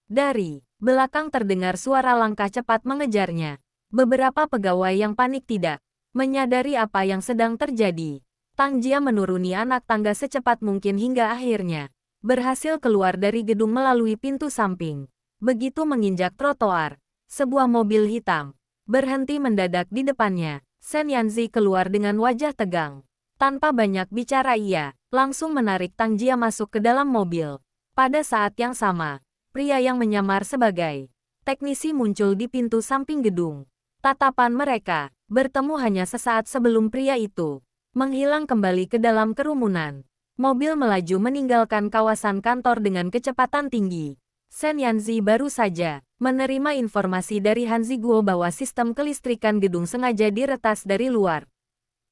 Dari belakang terdengar suara langkah cepat mengejarnya. Beberapa pegawai yang panik tidak menyadari apa yang sedang terjadi. Tang Jia menuruni anak tangga secepat mungkin hingga akhirnya berhasil keluar dari gedung melalui pintu samping. Begitu menginjak trotoar, sebuah mobil hitam berhenti mendadak di depannya. Shen Yanzi keluar dengan wajah tegang. Tanpa banyak bicara ia langsung menarik Tang Jia masuk ke dalam mobil. Pada saat yang sama, pria yang menyamar sebagai teknisi muncul di pintu samping gedung. Tatapan mereka bertemu hanya sesaat sebelum pria itu menghilang kembali ke dalam kerumunan. Mobil melaju meninggalkan kawasan kantor dengan kecepatan tinggi. Shen Yanzi baru saja menerima informasi dari Han Ziguo bahwa sistem kelistrikan gedung sengaja diretas dari luar.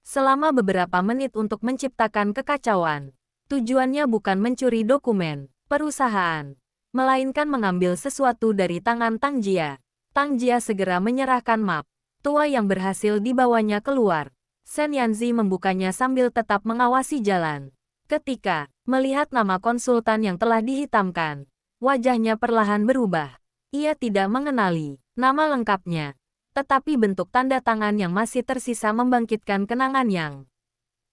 Selama beberapa menit untuk menciptakan kekacauan. Tujuannya bukan mencuri dokumen perusahaan, melainkan mengambil sesuatu dari tangan Tang Jia. Tang Jia segera menyerahkan map tua yang berhasil dibawanya keluar. Shen Yanzi membukanya sambil tetap mengawasi jalan. Ketika melihat nama konsultan yang telah dihitamkan, wajahnya perlahan berubah. Ia tidak mengenali nama lengkapnya, tetapi bentuk tanda tangan yang masih tersisa membangkitkan kenangan yang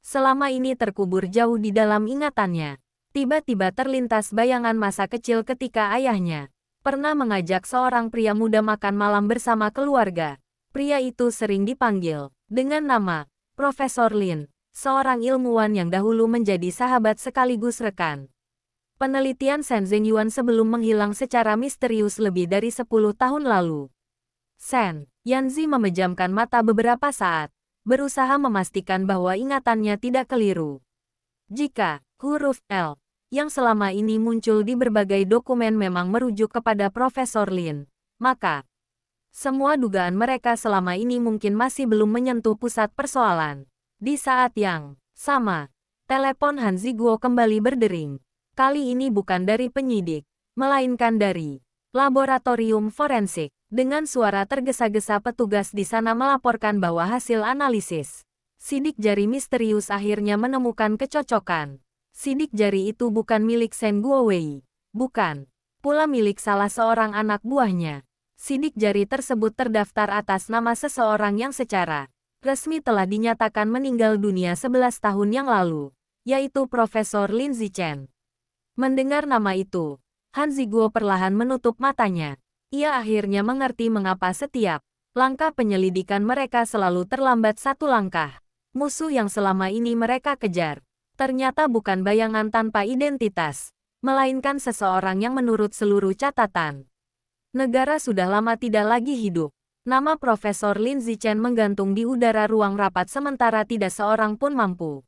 selama ini terkubur jauh di dalam ingatannya. Tiba-tiba terlintas bayangan masa kecil ketika ayahnya pernah mengajak seorang pria muda makan malam bersama keluarga. Pria itu sering dipanggil dengan nama Profesor Lin, seorang ilmuwan yang dahulu menjadi sahabat sekaligus rekan penelitian Shen Zhengyuan sebelum menghilang secara misterius lebih dari 10 tahun lalu. Shen Yanzi memejamkan mata beberapa saat, berusaha memastikan bahwa ingatannya tidak keliru. Jika huruf L yang selama ini muncul di berbagai dokumen memang merujuk kepada Profesor Lin, maka semua dugaan mereka selama ini mungkin masih belum menyentuh pusat persoalan. Di saat yang sama, telepon Han Ziguo kembali berdering. Kali ini bukan dari penyidik, melainkan dari laboratorium forensik. Dengan suara tergesa-gesa petugas di sana melaporkan bahwa hasil analisis sidik jari misterius akhirnya menemukan kecocokan. Sidik jari itu bukan milik Shen Guowei, bukan pula milik salah seorang anak buahnya. Sidik jari tersebut terdaftar atas nama seseorang yang secara resmi telah dinyatakan meninggal dunia 11 tahun yang lalu, yaitu Profesor Lin Zichen. Mendengar nama itu, Han Ziguo perlahan menutup matanya. Ia akhirnya mengerti mengapa setiap langkah penyelidikan mereka selalu terlambat satu langkah. Musuh yang selama ini mereka kejar ternyata bukan bayangan tanpa identitas, melainkan seseorang yang menurut seluruh catatan negara sudah lama tidak lagi hidup. Nama Profesor Lin Zichen menggantung di udara ruang rapat sementara tidak seorang pun mampu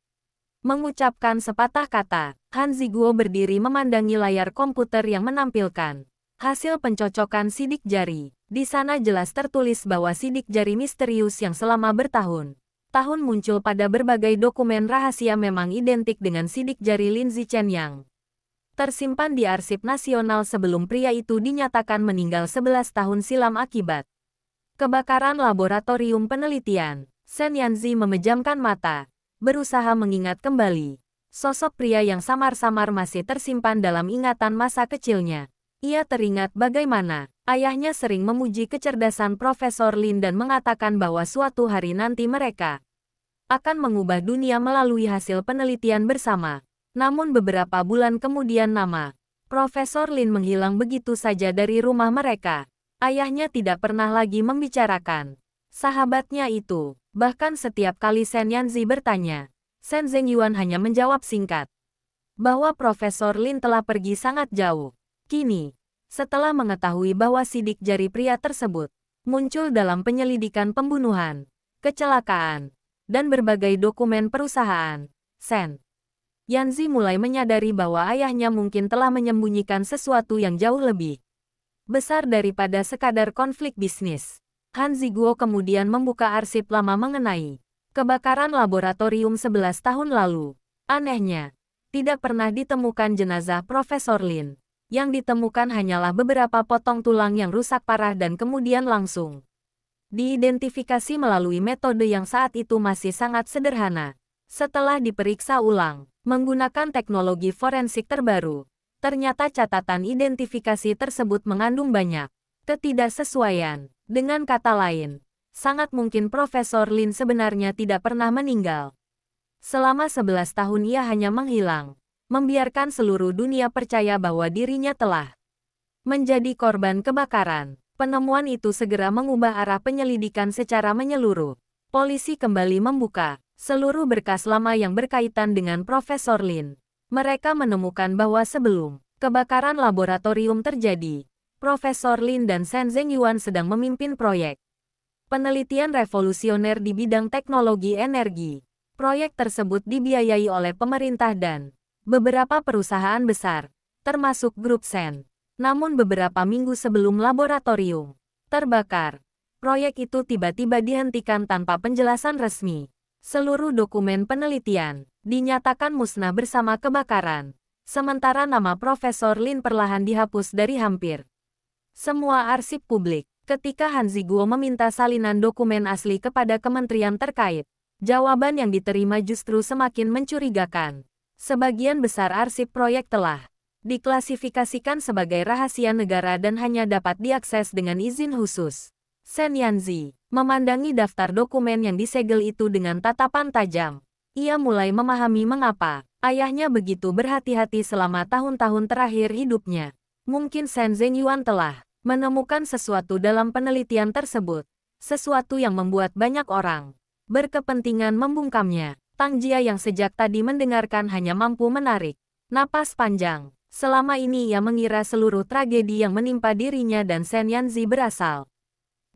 mengucapkan sepatah kata. Han Ziguo berdiri memandangi layar komputer yang menampilkan hasil pencocokan sidik jari. Di sana jelas tertulis bahwa sidik jari misterius yang selama bertahun-tahun muncul pada berbagai dokumen rahasia memang identik dengan sidik jari Lin Zichen yang tersimpan di arsip nasional sebelum pria itu dinyatakan meninggal 11 tahun silam akibat kebakaran laboratorium penelitian. Shen Yanzi memejamkan mata, berusaha mengingat kembali. Sosok pria yang samar-samar masih tersimpan dalam ingatan masa kecilnya. Ia teringat bagaimana ayahnya sering memuji kecerdasan Profesor Lin dan mengatakan bahwa suatu hari nanti mereka akan mengubah dunia melalui hasil penelitian bersama. Namun beberapa bulan kemudian nama Profesor Lin menghilang begitu saja dari rumah mereka. Ayahnya tidak pernah lagi membicarakan sahabatnya itu. Bahkan setiap kali Shen Yanzi bertanya, Shen Zhengyuan hanya menjawab singkat bahwa Profesor Lin telah pergi sangat jauh. Kini, setelah mengetahui bahwa sidik jari pria tersebut muncul dalam penyelidikan pembunuhan, kecelakaan, dan berbagai dokumen perusahaan, Shen Yanzi mulai menyadari bahwa ayahnya mungkin telah menyembunyikan sesuatu yang jauh lebih besar daripada sekadar konflik bisnis. Han Ziguo kemudian membuka arsip lama mengenai kebakaran laboratorium 11 tahun lalu. Anehnya, tidak pernah ditemukan jenazah Profesor Lin. Yang ditemukan hanyalah beberapa potong tulang yang rusak parah dan kemudian langsung diidentifikasi melalui metode yang saat itu masih sangat sederhana. Setelah diperiksa ulang, menggunakan teknologi forensik terbaru, ternyata catatan identifikasi tersebut mengandung banyak ketidaksesuaian. Dengan kata lain, sangat mungkin Profesor Lin sebenarnya tidak pernah meninggal. Selama 11 tahun ia hanya menghilang, membiarkan seluruh dunia percaya bahwa dirinya telah menjadi korban kebakaran. Penemuan itu segera mengubah arah penyelidikan secara menyeluruh. Polisi kembali membuka seluruh berkas lama yang berkaitan dengan Profesor Lin. Mereka menemukan bahwa sebelum kebakaran laboratorium terjadi, Profesor Lin dan Shen Zhengyuan sedang memimpin proyek penelitian revolusioner di bidang teknologi energi. Proyek tersebut dibiayai oleh pemerintah dan beberapa perusahaan besar, termasuk grup Shen. Namun beberapa minggu sebelum laboratorium terbakar, proyek itu tiba-tiba dihentikan tanpa penjelasan resmi. Seluruh dokumen penelitian dinyatakan musnah bersama kebakaran, sementara nama Profesor Lin perlahan dihapus dari hampir semua arsip publik. Ketika Han Ziguo meminta salinan dokumen asli kepada kementerian terkait, jawaban yang diterima justru semakin mencurigakan. Sebagian besar arsip proyek telah diklasifikasikan sebagai rahasia negara dan hanya dapat diakses dengan izin khusus. Shen Yanzi memandangi daftar dokumen yang disegel itu dengan tatapan tajam. Ia mulai memahami mengapa ayahnya begitu berhati-hati selama tahun-tahun terakhir hidupnya. Mungkin Shen Zhengyuan telah menemukan sesuatu dalam penelitian tersebut, sesuatu yang membuat banyak orang berkepentingan membungkamnya. Tang Jia yang sejak tadi mendengarkan hanya mampu menarik napas panjang. Selama ini ia mengira seluruh tragedi yang menimpa dirinya dan Shen Yanzi berasal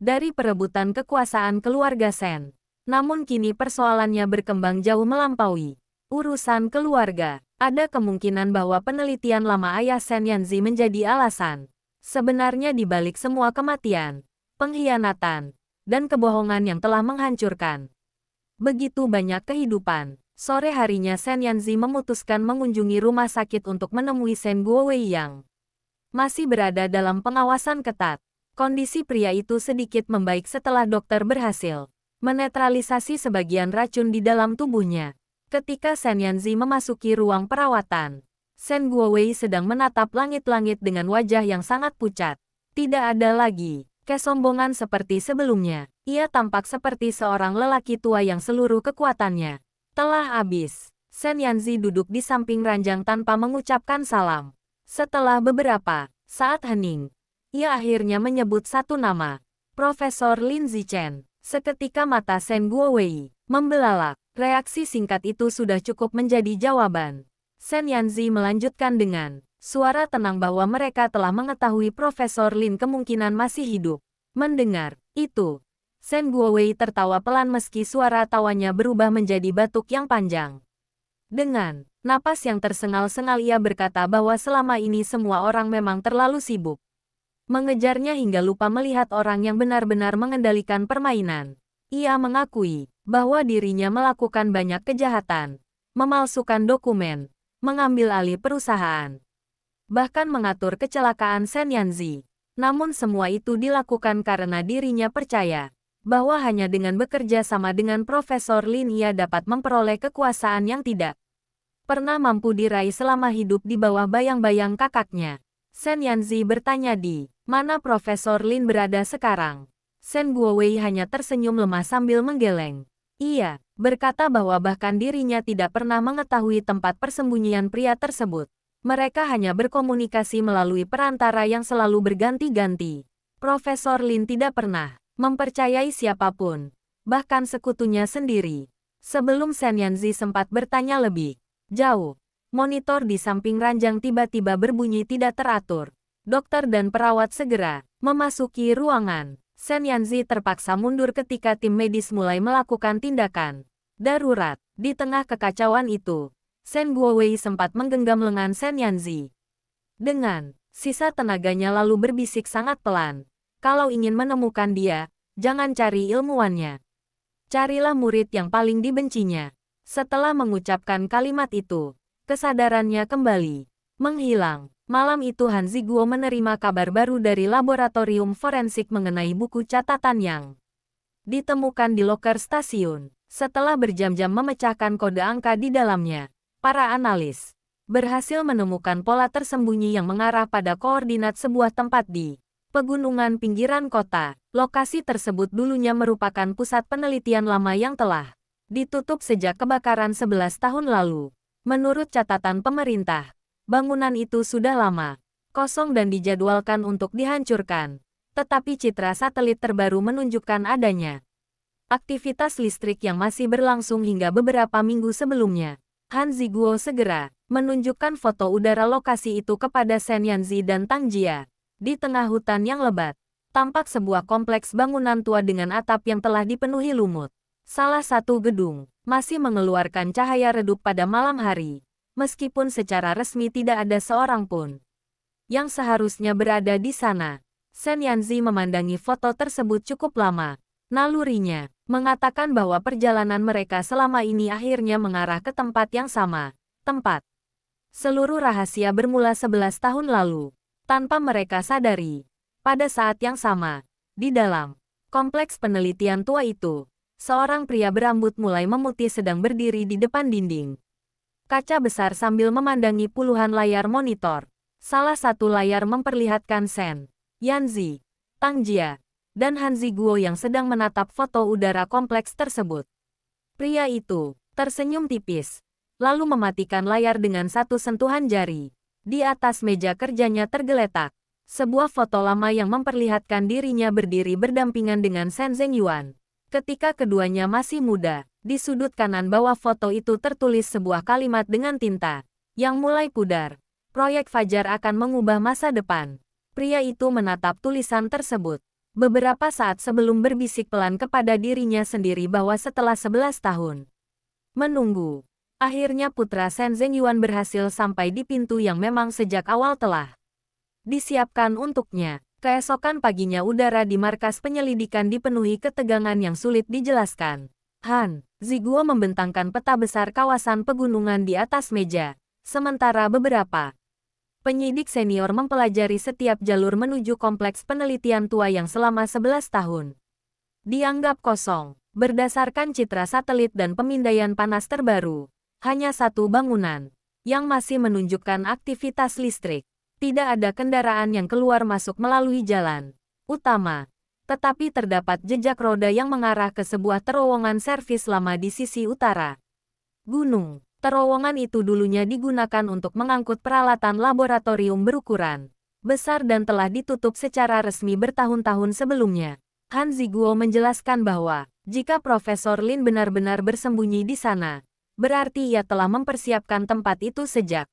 dari perebutan kekuasaan keluarga Shen. Namun kini persoalannya berkembang jauh melampaui urusan keluarga. Ada kemungkinan bahwa penelitian lama ayah Shen Yanzi menjadi alasan sebenarnya di balik semua kematian, pengkhianatan, dan kebohongan yang telah menghancurkan begitu banyak kehidupan. Sore harinya Shen Yanzi memutuskan mengunjungi rumah sakit untuk menemui Shen Guowei yang masih berada dalam pengawasan ketat. Kondisi pria itu sedikit membaik setelah dokter berhasil menetralisasi sebagian racun di dalam tubuhnya. Ketika Shen Yanzi memasuki ruang perawatan, Shen Guowei sedang menatap langit-langit dengan wajah yang sangat pucat. Tidak ada lagi kesombongan seperti sebelumnya. Ia tampak seperti seorang lelaki tua yang seluruh kekuatannya telah habis. Shen Yanzi duduk di samping ranjang tanpa mengucapkan salam. Setelah beberapa saat hening, ia akhirnya menyebut satu nama, Profesor Lin Zichen. Seketika mata Shen Guowei membelalak. Reaksi singkat itu sudah cukup menjadi jawaban. Shen Yanzi melanjutkan dengan suara tenang bahwa mereka telah mengetahui Profesor Lin kemungkinan masih hidup. Mendengar itu, Shen Guowei tertawa pelan meski suara tawanya berubah menjadi batuk yang panjang. Dengan napas yang tersengal-sengal ia berkata bahwa selama ini semua orang memang terlalu sibuk mengejarnya hingga lupa melihat orang yang benar-benar mengendalikan permainan. Ia mengakui bahwa dirinya melakukan banyak kejahatan, memalsukan dokumen, mengambil alih perusahaan, bahkan mengatur kecelakaan Shen Yanzi. Namun semua itu dilakukan karena dirinya percaya bahwa hanya dengan bekerja sama dengan Profesor Lin ia dapat memperoleh kekuasaan yang tidak pernah mampu diraih selama hidup di bawah bayang-bayang kakaknya. Shen Yanzi bertanya di mana Profesor Lin berada sekarang. Shen Guowei hanya tersenyum lemah sambil menggeleng. Ia berkata bahwa bahkan dirinya tidak pernah mengetahui tempat persembunyian pria tersebut. Mereka hanya berkomunikasi melalui perantara yang selalu berganti-ganti. Profesor Lin tidak pernah mempercayai siapapun, bahkan sekutunya sendiri. Sebelum Shen Yanzi sempat bertanya lebih jauh, monitor di samping ranjang tiba-tiba berbunyi tidak teratur. Dokter dan perawat segera memasuki ruangan. Shen Yanzi terpaksa mundur ketika tim medis mulai melakukan tindakan darurat. Di tengah kekacauan itu, Shen Guowei sempat menggenggam lengan Shen Yanzi. Dengan sisa tenaganya lalu berbisik sangat pelan. Kalau ingin menemukan dia, Jangan cari ilmuwannya. Carilah murid yang paling dibencinya. Setelah mengucapkan kalimat itu, kesadarannya kembali menghilang. Malam itu Han Ziguo menerima kabar baru dari laboratorium forensik mengenai buku catatan yang ditemukan di loker stasiun. Setelah berjam-jam memecahkan kode angka di dalamnya, para analis berhasil menemukan pola tersembunyi yang mengarah pada koordinat sebuah tempat di pegunungan pinggiran kota. Lokasi tersebut dulunya merupakan pusat penelitian lama yang telah ditutup sejak kebakaran 11 tahun lalu. Menurut catatan pemerintah, bangunan itu sudah lama kosong dan dijadwalkan untuk dihancurkan. Tetapi citra satelit terbaru menunjukkan adanya aktivitas listrik yang masih berlangsung hingga beberapa minggu sebelumnya. Han Ziguo segera menunjukkan foto udara lokasi itu kepada Shen Yanzi dan Tang Jia. Di tengah hutan yang lebat, tampak sebuah kompleks bangunan tua dengan atap yang telah dipenuhi lumut. Salah satu gedung masih mengeluarkan cahaya redup pada malam hari, meskipun secara resmi tidak ada seorang pun yang seharusnya berada di sana. Shen Yanzi memandangi foto tersebut cukup lama. Nalurinya mengatakan bahwa perjalanan mereka selama ini akhirnya mengarah ke tempat yang sama. Tempat seluruh rahasia bermula 11 tahun lalu. Tanpa mereka sadari, pada saat yang sama, di dalam kompleks penelitian tua itu, seorang pria berambut mulai memutih sedang berdiri di depan dinding kaca besar sambil memandangi puluhan layar monitor. Salah satu layar memperlihatkan Shen Yanzi, Tang Jia, dan Han Ziguo yang sedang menatap foto udara kompleks tersebut. Pria itu tersenyum tipis, lalu mematikan layar dengan satu sentuhan jari. Di atas meja kerjanya tergeletak sebuah foto lama yang memperlihatkan dirinya berdiri berdampingan dengan Shen Zhengyuan. Ketika keduanya masih muda, di sudut kanan bawah foto itu tertulis sebuah kalimat dengan tinta yang mulai pudar. Proyek Fajar akan mengubah masa depan. Pria itu menatap tulisan tersebut beberapa saat sebelum berbisik pelan kepada dirinya sendiri bahwa setelah 11 tahun menunggu, akhirnya putra Shen Zhengyuan berhasil sampai di pintu yang memang sejak awal telah disiapkan untuknya. Keesokan paginya udara di markas penyelidikan dipenuhi ketegangan yang sulit dijelaskan. Han Ziguo membentangkan peta besar kawasan pegunungan di atas meja, sementara beberapa penyidik senior mempelajari setiap jalur menuju kompleks penelitian tua yang selama 11 tahun dianggap kosong. Berdasarkan citra satelit dan pemindaian panas terbaru, hanya satu bangunan yang masih menunjukkan aktivitas listrik. Tidak ada kendaraan yang keluar masuk melalui jalan utama, tetapi terdapat jejak roda yang mengarah ke sebuah terowongan servis lama di sisi utara gunung. Terowongan itu dulunya digunakan untuk mengangkut peralatan laboratorium berukuran besar dan telah ditutup secara resmi bertahun-tahun sebelumnya. Han Ziguo menjelaskan bahwa jika Profesor Lin benar-benar bersembunyi di sana, berarti ia telah mempersiapkan tempat itu sejak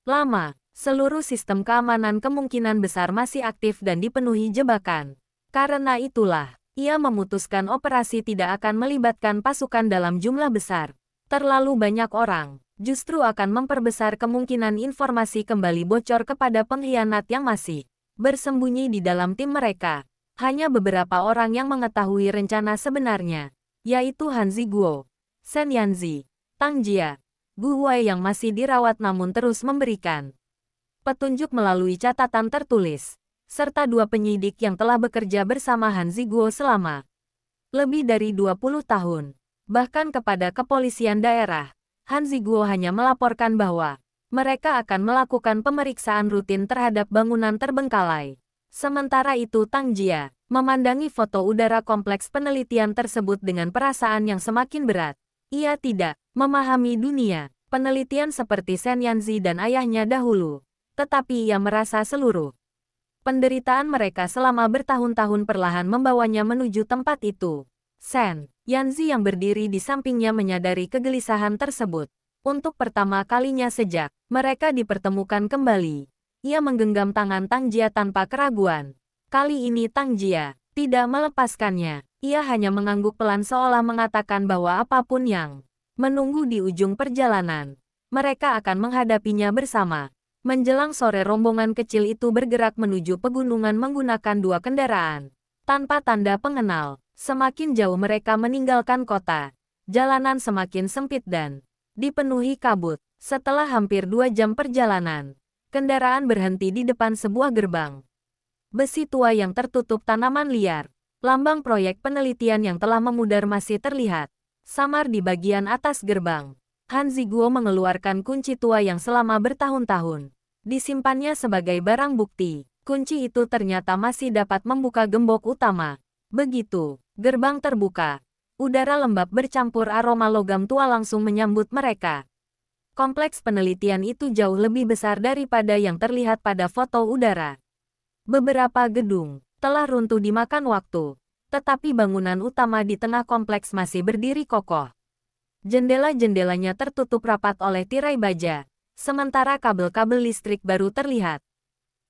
lama. Seluruh sistem keamanan kemungkinan besar masih aktif dan dipenuhi jebakan. Karena itulah, ia memutuskan operasi tidak akan melibatkan pasukan dalam jumlah besar. Terlalu banyak orang justru akan memperbesar kemungkinan informasi kembali bocor kepada pengkhianat yang masih bersembunyi di dalam tim mereka. Hanya beberapa orang yang mengetahui rencana sebenarnya, yaitu Han Ziguo, Shen Yanzi, Tang Jia, Gu Huai yang masih dirawat namun terus memberikan petunjuk melalui catatan tertulis, serta dua penyidik yang telah bekerja bersama Han Ziguo selama lebih dari 20 tahun. Bahkan kepada kepolisian daerah, Han Ziguo hanya melaporkan bahwa mereka akan melakukan pemeriksaan rutin terhadap bangunan terbengkalai. Sementara itu Tang Jia memandangi foto udara kompleks penelitian tersebut dengan perasaan yang semakin berat. Ia tidak memahami dunia penelitian seperti Shen Yanzi dan ayahnya dahulu. Tetapi ia merasa seluruh penderitaan mereka selama bertahun-tahun perlahan membawanya menuju tempat itu. Shen Yanzi yang berdiri di sampingnya menyadari kegelisahan tersebut. Untuk pertama kalinya sejak mereka dipertemukan kembali, ia menggenggam tangan Tang Jia tanpa keraguan. Kali ini Tang Jia tidak melepaskannya. Ia hanya mengangguk pelan seolah mengatakan bahwa apapun yang menunggu di ujung perjalanan, mereka akan menghadapinya bersama. Menjelang sore rombongan kecil itu bergerak menuju pegunungan menggunakan dua kendaraan. Tanpa tanda pengenal, semakin jauh mereka meninggalkan kota. Jalanan semakin sempit dan dipenuhi kabut. Setelah hampir 2 jam perjalanan, kendaraan berhenti di depan sebuah gerbang besi tua yang tertutup tanaman liar. Lambang proyek penelitian yang telah memudar masih terlihat samar di bagian atas gerbang. Han Ziguo mengeluarkan kunci tua yang selama bertahun-tahun disimpannya sebagai barang bukti. Kunci itu ternyata masih dapat membuka gembok utama. Begitu gerbang terbuka, udara lembab bercampur aroma logam tua langsung menyambut mereka. Kompleks penelitian itu jauh lebih besar daripada yang terlihat pada foto udara. Beberapa gedung telah runtuh dimakan waktu, tetapi bangunan utama di tengah kompleks masih berdiri kokoh. Jendela-jendelanya tertutup rapat oleh tirai baja, sementara kabel-kabel listrik baru terlihat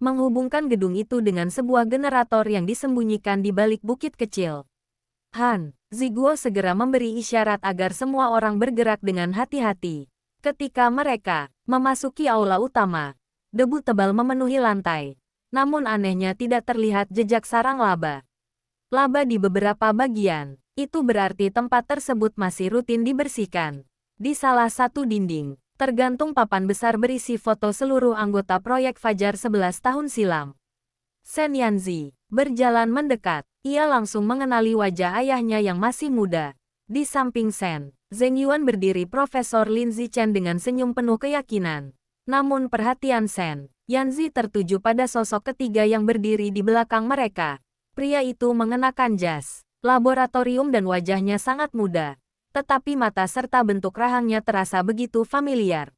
menghubungkan gedung itu dengan sebuah generator yang disembunyikan di balik bukit kecil. Han Ziguo segera memberi isyarat agar semua orang bergerak dengan hati-hati. Ketika mereka memasuki aula utama, debu tebal memenuhi lantai. Namun anehnya tidak terlihat jejak sarang laba. Laba di beberapa bagian, itu berarti tempat tersebut masih rutin dibersihkan. Di salah satu dinding, tergantung papan besar berisi foto seluruh anggota proyek Fajar 11 tahun silam. Sen Yanzi berjalan mendekat. Ia langsung mengenali wajah ayahnya yang masih muda. Di samping Sen, Zheng Yuan berdiri Profesor Lin Zichen dengan senyum penuh keyakinan. Namun perhatian Sen Yanzi tertuju pada sosok ketiga yang berdiri di belakang mereka. Pria itu mengenakan jas laboratorium dan wajahnya sangat muda, tetapi mata serta bentuk rahangnya terasa begitu familiar.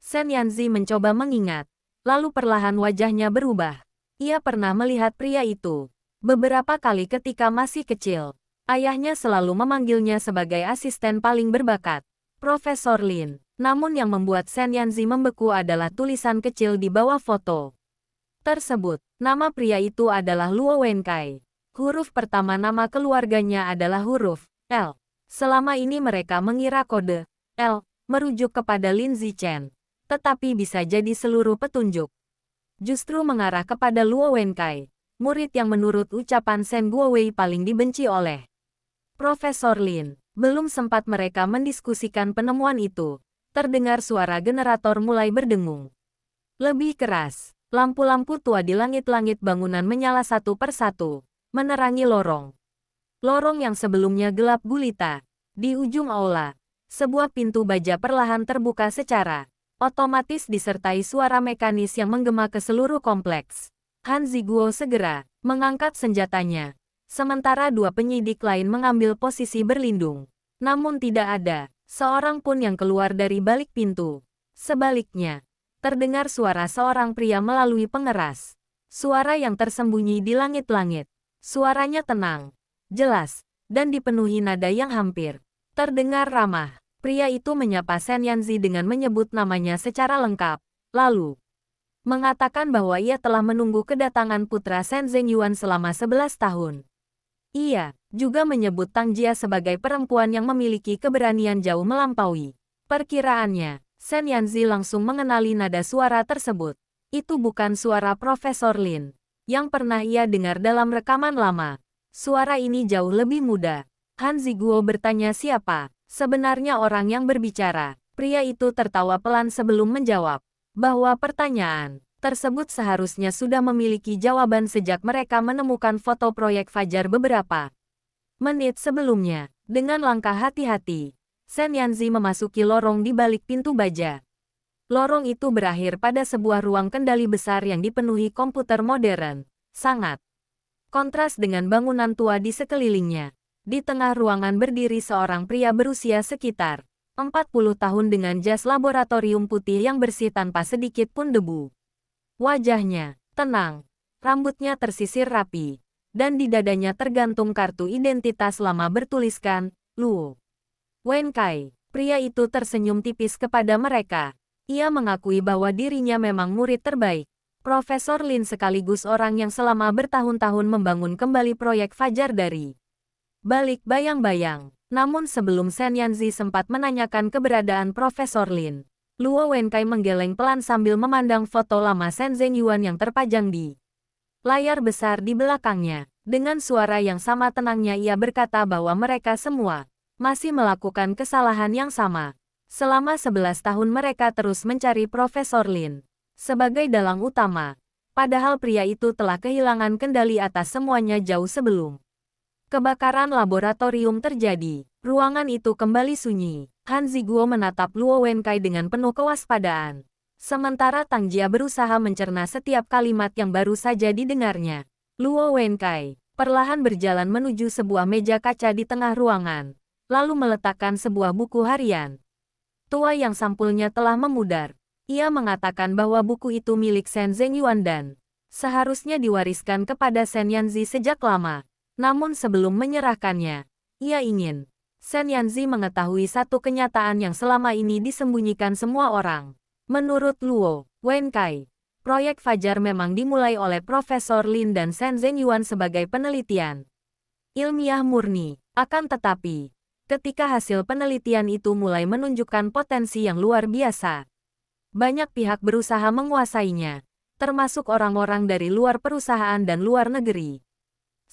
Sen Yanzi mencoba mengingat, lalu perlahan wajahnya berubah. Ia pernah melihat pria itu beberapa kali ketika masih kecil. Ayahnya selalu memanggilnya sebagai asisten paling berbakat, Profesor Lin. Namun yang membuat Sen Yanzi membeku adalah tulisan kecil di bawah foto tersebut. Nama pria itu adalah Luo Wenkai. Huruf pertama nama keluarganya adalah huruf L. Selama ini mereka mengira kode L merujuk kepada Lin Zichen, tetapi bisa jadi seluruh petunjuk justru mengarah kepada Luo Wenkai, murid yang menurut ucapan Sen Guowei paling dibenci oleh Profesor Lin. Belum sempat mereka mendiskusikan penemuan itu, terdengar suara generator mulai berdengung lebih keras. Lampu-lampu tua di langit-langit bangunan menyala satu persatu, menerangi lorong. Lorong yang sebelumnya gelap gulita. Di ujung aula, sebuah pintu baja perlahan terbuka secara otomatis disertai suara mekanis yang menggema ke seluruh kompleks. Han Ziguo segera mengangkat senjatanya, sementara dua penyidik lain mengambil posisi berlindung. Namun tidak ada seorang pun yang keluar dari balik pintu. Sebaliknya, terdengar suara seorang pria melalui pengeras. Suara yang tersembunyi di langit-langit. Suaranya tenang, jelas, dan dipenuhi nada yang hampir terdengar ramah. Pria itu menyapa Sen Yanzi dengan menyebut namanya secara lengkap, lalu mengatakan bahwa ia telah menunggu kedatangan putra Sen Zheng Yuan selama 11 tahun. Ia juga menyebut Tang Jia sebagai perempuan yang memiliki keberanian jauh melampaui perkiraannya. Sen Yanzi langsung mengenali nada suara tersebut. Itu bukan suara Profesor Lin yang pernah ia dengar dalam rekaman lama. Suara ini jauh lebih muda. Han Ziguo bertanya siapa sebenarnya orang yang berbicara. Pria itu tertawa pelan sebelum menjawab bahwa pertanyaan tersebut seharusnya sudah memiliki jawaban sejak mereka menemukan foto proyek Fajar beberapa menit sebelumnya. Dengan langkah hati-hati, Sen Yanzi memasuki lorong di balik pintu baja. Lorong itu berakhir pada sebuah ruang kendali besar yang dipenuhi komputer modern, sangat kontras dengan bangunan tua di sekelilingnya. Di tengah ruangan berdiri seorang pria berusia sekitar 40 tahun dengan jas laboratorium putih yang bersih tanpa sedikit pun debu. Wajahnya tenang, rambutnya tersisir rapi, dan di dadanya tergantung kartu identitas lama bertuliskan, Luo Wenkai. Pria itu tersenyum tipis kepada mereka. Ia mengakui bahwa dirinya memang murid terbaik Profesor Lin sekaligus orang yang selama bertahun-tahun membangun kembali proyek Fajar dari balik bayang-bayang. Namun sebelum Sen Yanzi sempat menanyakan keberadaan Profesor Lin, Luo Wenkai menggeleng pelan sambil memandang foto lama Sen Zheng Yuan yang terpajang di layar besar di belakangnya. Dengan suara yang sama tenangnya ia berkata bahwa mereka semua masih melakukan kesalahan yang sama. Selama 11 tahun mereka terus mencari Profesor Lin sebagai dalang utama. Padahal pria itu telah kehilangan kendali atas semuanya jauh sebelum kebakaran laboratorium terjadi. Ruangan itu kembali sunyi. Han Ziguo menatap Luo Wenkai dengan penuh kewaspadaan. Sementara Tang Jia berusaha mencerna setiap kalimat yang baru saja didengarnya. Luo Wenkai perlahan berjalan menuju sebuah meja kaca di tengah ruangan, lalu meletakkan sebuah buku harian tua yang sampulnya telah memudar. Ia mengatakan bahwa buku itu milik Shen Zhengyuan dan seharusnya diwariskan kepada Shen Yanzi sejak lama. Namun sebelum menyerahkannya, ia ingin Shen Yanzi mengetahui satu kenyataan yang selama ini disembunyikan semua orang. Menurut Luo Wenkai, proyek Fajar memang dimulai oleh Profesor Lin dan Shen Zhengyuan sebagai penelitian ilmiah murni. Akan tetapi, ketika hasil penelitian itu mulai menunjukkan potensi yang luar biasa, banyak pihak berusaha menguasainya, termasuk orang-orang dari luar perusahaan dan luar negeri.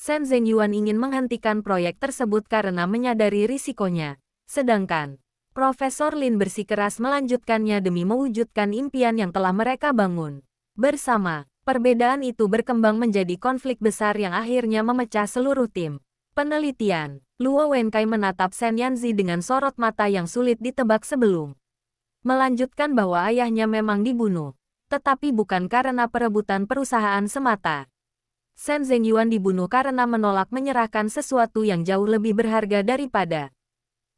Shen Zhengyuan ingin menghentikan proyek tersebut karena menyadari risikonya, sedangkan Profesor Lin bersikeras melanjutkannya demi mewujudkan impian yang telah mereka bangun bersama. Perbedaan itu berkembang menjadi konflik besar yang akhirnya memecah seluruh tim penelitian. Luo Wenkai menatap Shen Yanzi dengan sorot mata yang sulit ditebak sebelum melanjutkan bahwa ayahnya memang dibunuh, tetapi bukan karena perebutan perusahaan semata. Shen Zhengyuan dibunuh karena menolak menyerahkan sesuatu yang jauh lebih berharga daripada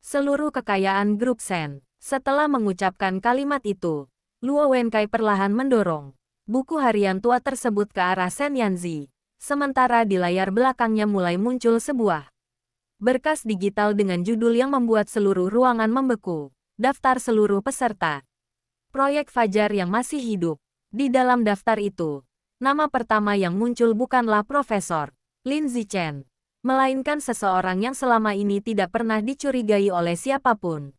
seluruh kekayaan grup Shen. Setelah mengucapkan kalimat itu, Luo Wenkai perlahan mendorong buku harian tua tersebut ke arah Shen Yanzi. Sementara di layar belakangnya mulai muncul sebuah berkas digital dengan judul yang membuat seluruh ruangan membeku. Daftar seluruh peserta proyek Fajar yang masih hidup. Di dalam daftar itu, nama pertama yang muncul bukanlah Profesor Lin Zichen, melainkan seseorang yang selama ini tidak pernah dicurigai oleh siapapun.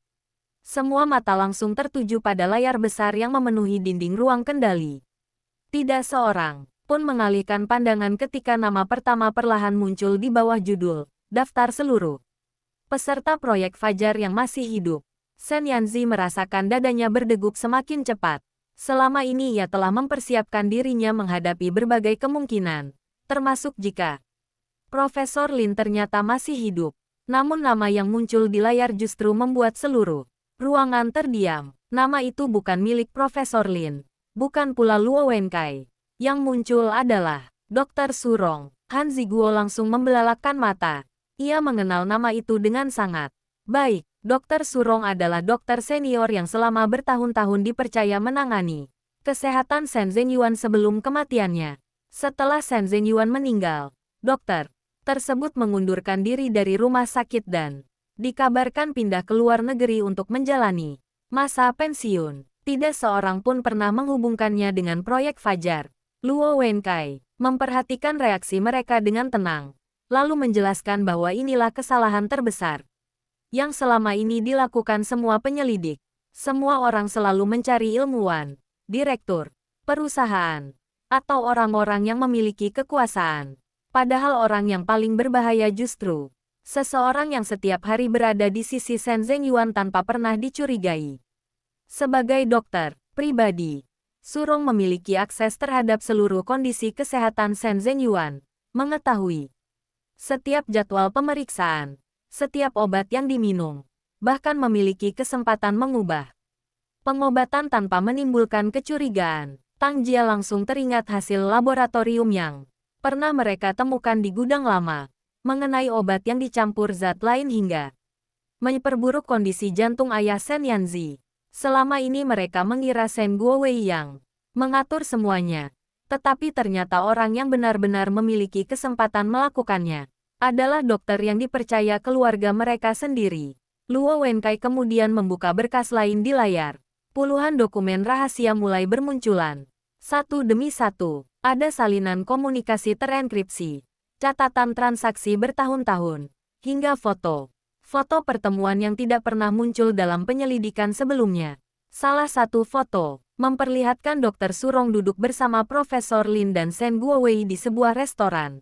Semua mata langsung tertuju pada layar besar yang memenuhi dinding ruang kendali. Tidak seorang pun mengalihkan pandangan ketika nama pertama perlahan muncul di bawah judul Daftar seluruh peserta proyek Fajar yang masih hidup. Shen Yanzi merasakan dadanya berdegup semakin cepat. Selama ini ia telah mempersiapkan dirinya menghadapi berbagai kemungkinan, termasuk jika Profesor Lin ternyata masih hidup. Namun nama yang muncul di layar justru membuat seluruh ruangan terdiam. Nama itu bukan milik Profesor Lin, bukan pula Luo Wenkai. Yang muncul adalah Dr. Surong. Han Ziguo langsung membelalakkan mata. Ia mengenal nama itu dengan sangat baik. Dr. Surong adalah dokter senior yang selama bertahun-tahun dipercaya menangani kesehatan Shen Zhengyuan sebelum kematiannya. Setelah Shen Zhengyuan meninggal, dokter tersebut mengundurkan diri dari rumah sakit dan dikabarkan pindah ke luar negeri untuk menjalani masa pensiun. Tidak seorang pun pernah menghubungkannya dengan proyek Fajar. Luo Wenkai memperhatikan reaksi mereka dengan tenang, lalu menjelaskan bahwa inilah kesalahan terbesar yang selama ini dilakukan semua penyelidik. Semua orang selalu mencari ilmuwan, direktur, perusahaan, atau orang-orang yang memiliki kekuasaan. Padahal orang yang paling berbahaya justru seseorang yang setiap hari berada di sisi Shen Zhengyuan tanpa pernah dicurigai. Sebagai dokter pribadi, Surong memiliki akses terhadap seluruh kondisi kesehatan Shen Zhengyuan, mengetahui setiap jadwal pemeriksaan, setiap obat yang diminum, bahkan memiliki kesempatan mengubah pengobatan tanpa menimbulkan kecurigaan. Tang Jia langsung teringat hasil laboratorium yang pernah mereka temukan di gudang lama, mengenai obat yang dicampur zat lain hingga memperburuk kondisi jantung ayah Shen Yanzi. Selama ini mereka mengira Shen Guowei yang mengatur semuanya, tetapi ternyata orang yang benar-benar memiliki kesempatan melakukannya adalah dokter yang dipercaya keluarga mereka sendiri. Luo Wenkai kemudian membuka berkas lain di layar. Puluhan dokumen rahasia mulai bermunculan. Satu demi satu, ada salinan komunikasi terenkripsi, catatan transaksi bertahun-tahun, hingga foto. Foto pertemuan yang tidak pernah muncul dalam penyelidikan sebelumnya. Salah satu foto memperlihatkan Dr. Surong duduk bersama Profesor Lin dan Shen Guowei di sebuah restoran.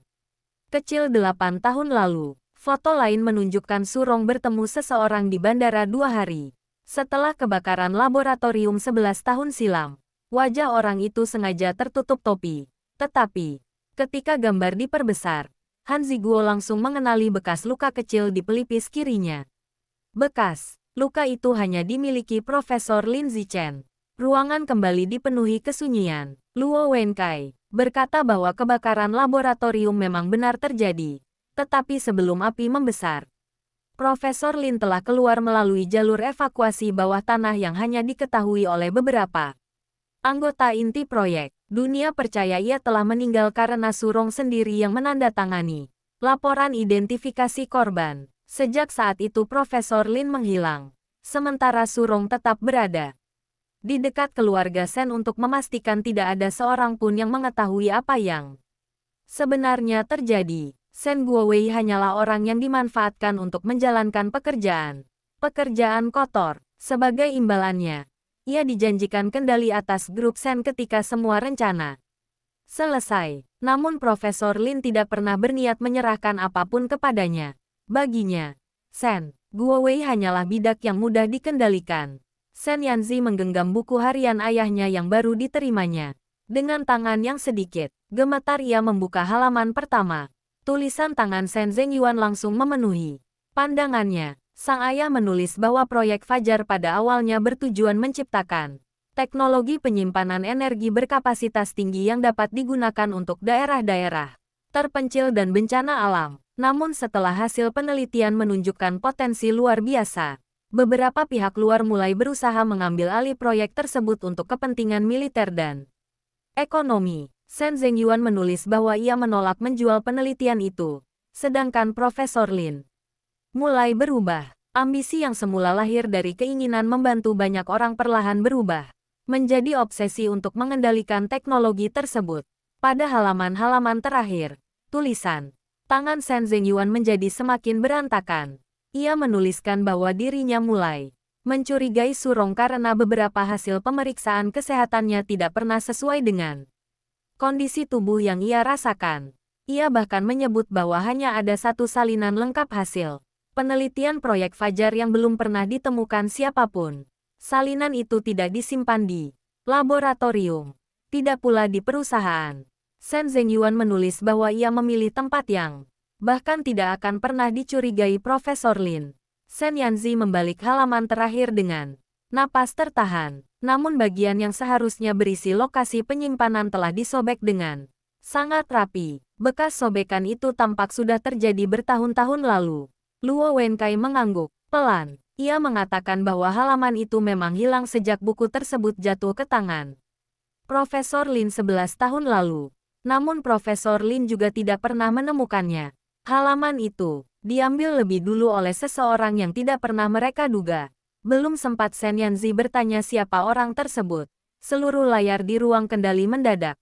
Kecil 8 tahun lalu. Foto lain menunjukkan Surong bertemu seseorang di bandara 2 hari. Setelah kebakaran laboratorium 11 tahun silam. Wajah orang itu sengaja tertutup topi. Tetapi, ketika gambar diperbesar, Han Ziguo langsung mengenali bekas luka kecil di pelipis kirinya. Bekas luka itu hanya dimiliki Profesor Lin Zichen. Ruangan kembali dipenuhi kesunyian. Luo Wenkai berkata bahwa kebakaran laboratorium memang benar terjadi. Tetapi sebelum api membesar, Profesor Lin telah keluar melalui jalur evakuasi bawah tanah yang hanya diketahui oleh beberapa anggota inti proyek. Dunia percaya ia telah meninggal karena Surong sendiri yang menandatangani laporan identifikasi korban. Sejak saat itu Profesor Lin menghilang, sementara Surong tetap berada di dekat keluarga Sen untuk memastikan tidak ada seorang pun yang mengetahui apa yang sebenarnya terjadi. Sen Guowei hanyalah orang yang dimanfaatkan untuk menjalankan pekerjaan kotor. Sebagai imbalannya, ia dijanjikan kendali atas grup Sen ketika semua rencana selesai. Namun Profesor Lin tidak pernah berniat menyerahkan apapun kepadanya. Baginya, Sen Guowei hanyalah bidak yang mudah dikendalikan. Sen Yanzi menggenggam buku harian ayahnya yang baru diterimanya. Dengan tangan yang sedikit gemetar ia membuka halaman pertama. Tulisan tangan Sen Zhengyuan langsung memenuhi pandangannya. Sang ayah menulis bahwa proyek Fajar pada awalnya bertujuan menciptakan teknologi penyimpanan energi berkapasitas tinggi yang dapat digunakan untuk daerah-daerah terpencil dan bencana alam. Namun setelah hasil penelitian menunjukkan potensi luar biasa, beberapa pihak luar mulai berusaha mengambil alih proyek tersebut untuk kepentingan militer dan ekonomi. Sen Zhengyuan menulis bahwa ia menolak menjual penelitian itu, sedangkan Profesor Lin mulai berubah. Ambisi yang semula lahir dari keinginan membantu banyak orang perlahan berubah menjadi obsesi untuk mengendalikan teknologi tersebut. Pada halaman-halaman terakhir, tulisan tangan Sen Zhengyuan menjadi semakin berantakan. Ia menuliskan bahwa dirinya mulai mencurigai Surong karena beberapa hasil pemeriksaan kesehatannya tidak pernah sesuai dengan kondisi tubuh yang ia rasakan. Ia bahkan menyebut bahwa hanya ada satu salinan lengkap hasil penelitian proyek Fajar yang belum pernah ditemukan siapapun. Salinan itu tidak disimpan di laboratorium, tidak pula di perusahaan. Sen Zhengyuan menulis bahwa ia memilih tempat yang bahkan tidak akan pernah dicurigai Profesor Lin. Sen Yanzi membalik halaman terakhir dengan napas tertahan. Namun bagian yang seharusnya berisi lokasi penyimpanan telah disobek dengan sangat rapi. Bekas sobekan itu tampak sudah terjadi bertahun-tahun lalu. Luo Wenkai mengangguk pelan. Ia mengatakan bahwa halaman itu memang hilang sejak buku tersebut jatuh ke tangan Profesor Lin 11 tahun lalu. Namun Profesor Lin juga tidak pernah menemukannya. Halaman itu diambil lebih dulu oleh seseorang yang tidak pernah mereka duga. Belum sempat Sen Yanzi bertanya siapa orang tersebut, seluruh layar di ruang kendali mendadak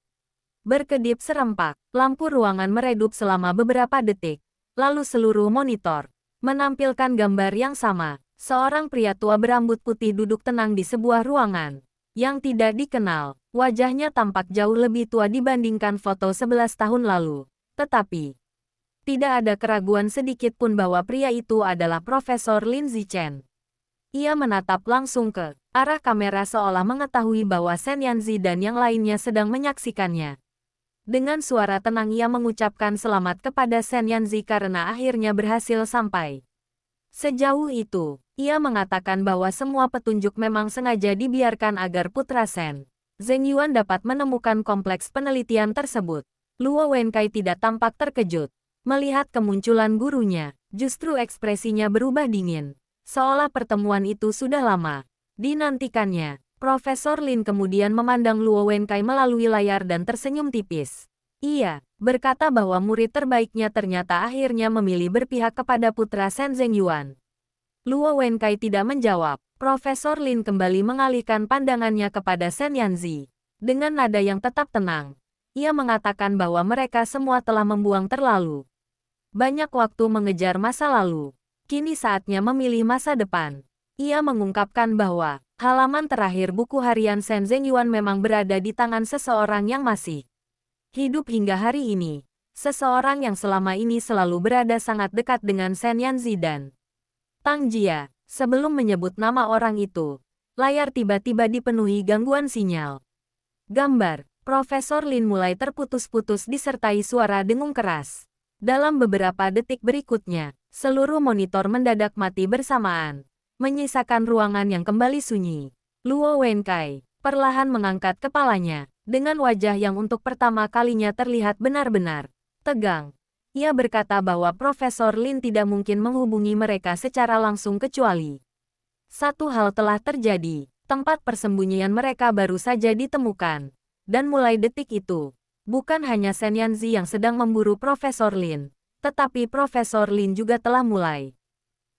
berkedip serempak. Lampu ruangan meredup selama beberapa detik. Lalu seluruh monitor menampilkan gambar yang sama. Seorang pria tua berambut putih duduk tenang di sebuah ruangan yang tidak dikenal. Wajahnya tampak jauh lebih tua dibandingkan foto 11 tahun lalu. Tetapi tidak ada keraguan sedikit pun bahwa pria itu adalah Profesor Lin Zichen. Ia menatap langsung ke arah kamera seolah mengetahui bahwa Sen Yanzi dan yang lainnya sedang menyaksikannya. Dengan suara tenang ia mengucapkan selamat kepada Sen Yanzi karena akhirnya berhasil sampai sejauh itu. Ia mengatakan bahwa semua petunjuk memang sengaja dibiarkan agar putra Sen Zhengyuan dapat menemukan kompleks penelitian tersebut. Luo Wenkai tidak tampak terkejut melihat kemunculan gurunya. Justru ekspresinya berubah dingin. Seolah pertemuan itu sudah lama dinantikannya. Profesor Lin kemudian memandang Luo Wenkai melalui layar dan tersenyum tipis. Ia berkata bahwa murid terbaiknya ternyata akhirnya memilih berpihak kepada putra Sen Zhengyuan. Luo Wenkai tidak menjawab. Profesor Lin kembali mengalihkan pandangannya kepada Sen Yanzi. Dengan nada yang tetap tenang, ia mengatakan bahwa mereka semua telah membuang terlalu banyak waktu mengejar masa lalu. Kini saatnya memilih masa depan. Ia mengungkapkan bahwa halaman terakhir buku harian Sen Zhengyuan memang berada di tangan seseorang yang masih hidup hingga hari ini. Seseorang yang selama ini selalu berada sangat dekat dengan Sen Yanzi dan Tang Jia. Sebelum menyebut nama orang itu, layar tiba-tiba dipenuhi gangguan sinyal. Gambar, Profesor Lin mulai terputus-putus disertai suara dengung keras. Dalam beberapa detik berikutnya, seluruh monitor mendadak mati bersamaan, menyisakan ruangan yang kembali sunyi. Luo Wenkai perlahan mengangkat kepalanya, dengan wajah yang untuk pertama kalinya terlihat benar-benar tegang. Ia berkata bahwa Profesor Lin tidak mungkin menghubungi mereka secara langsung kecuali satu hal telah terjadi, tempat persembunyian mereka baru saja ditemukan. Dan mulai detik itu, bukan hanya Sen Yanzi yang sedang memburu Profesor Lin, tetapi Profesor Lin juga telah mulai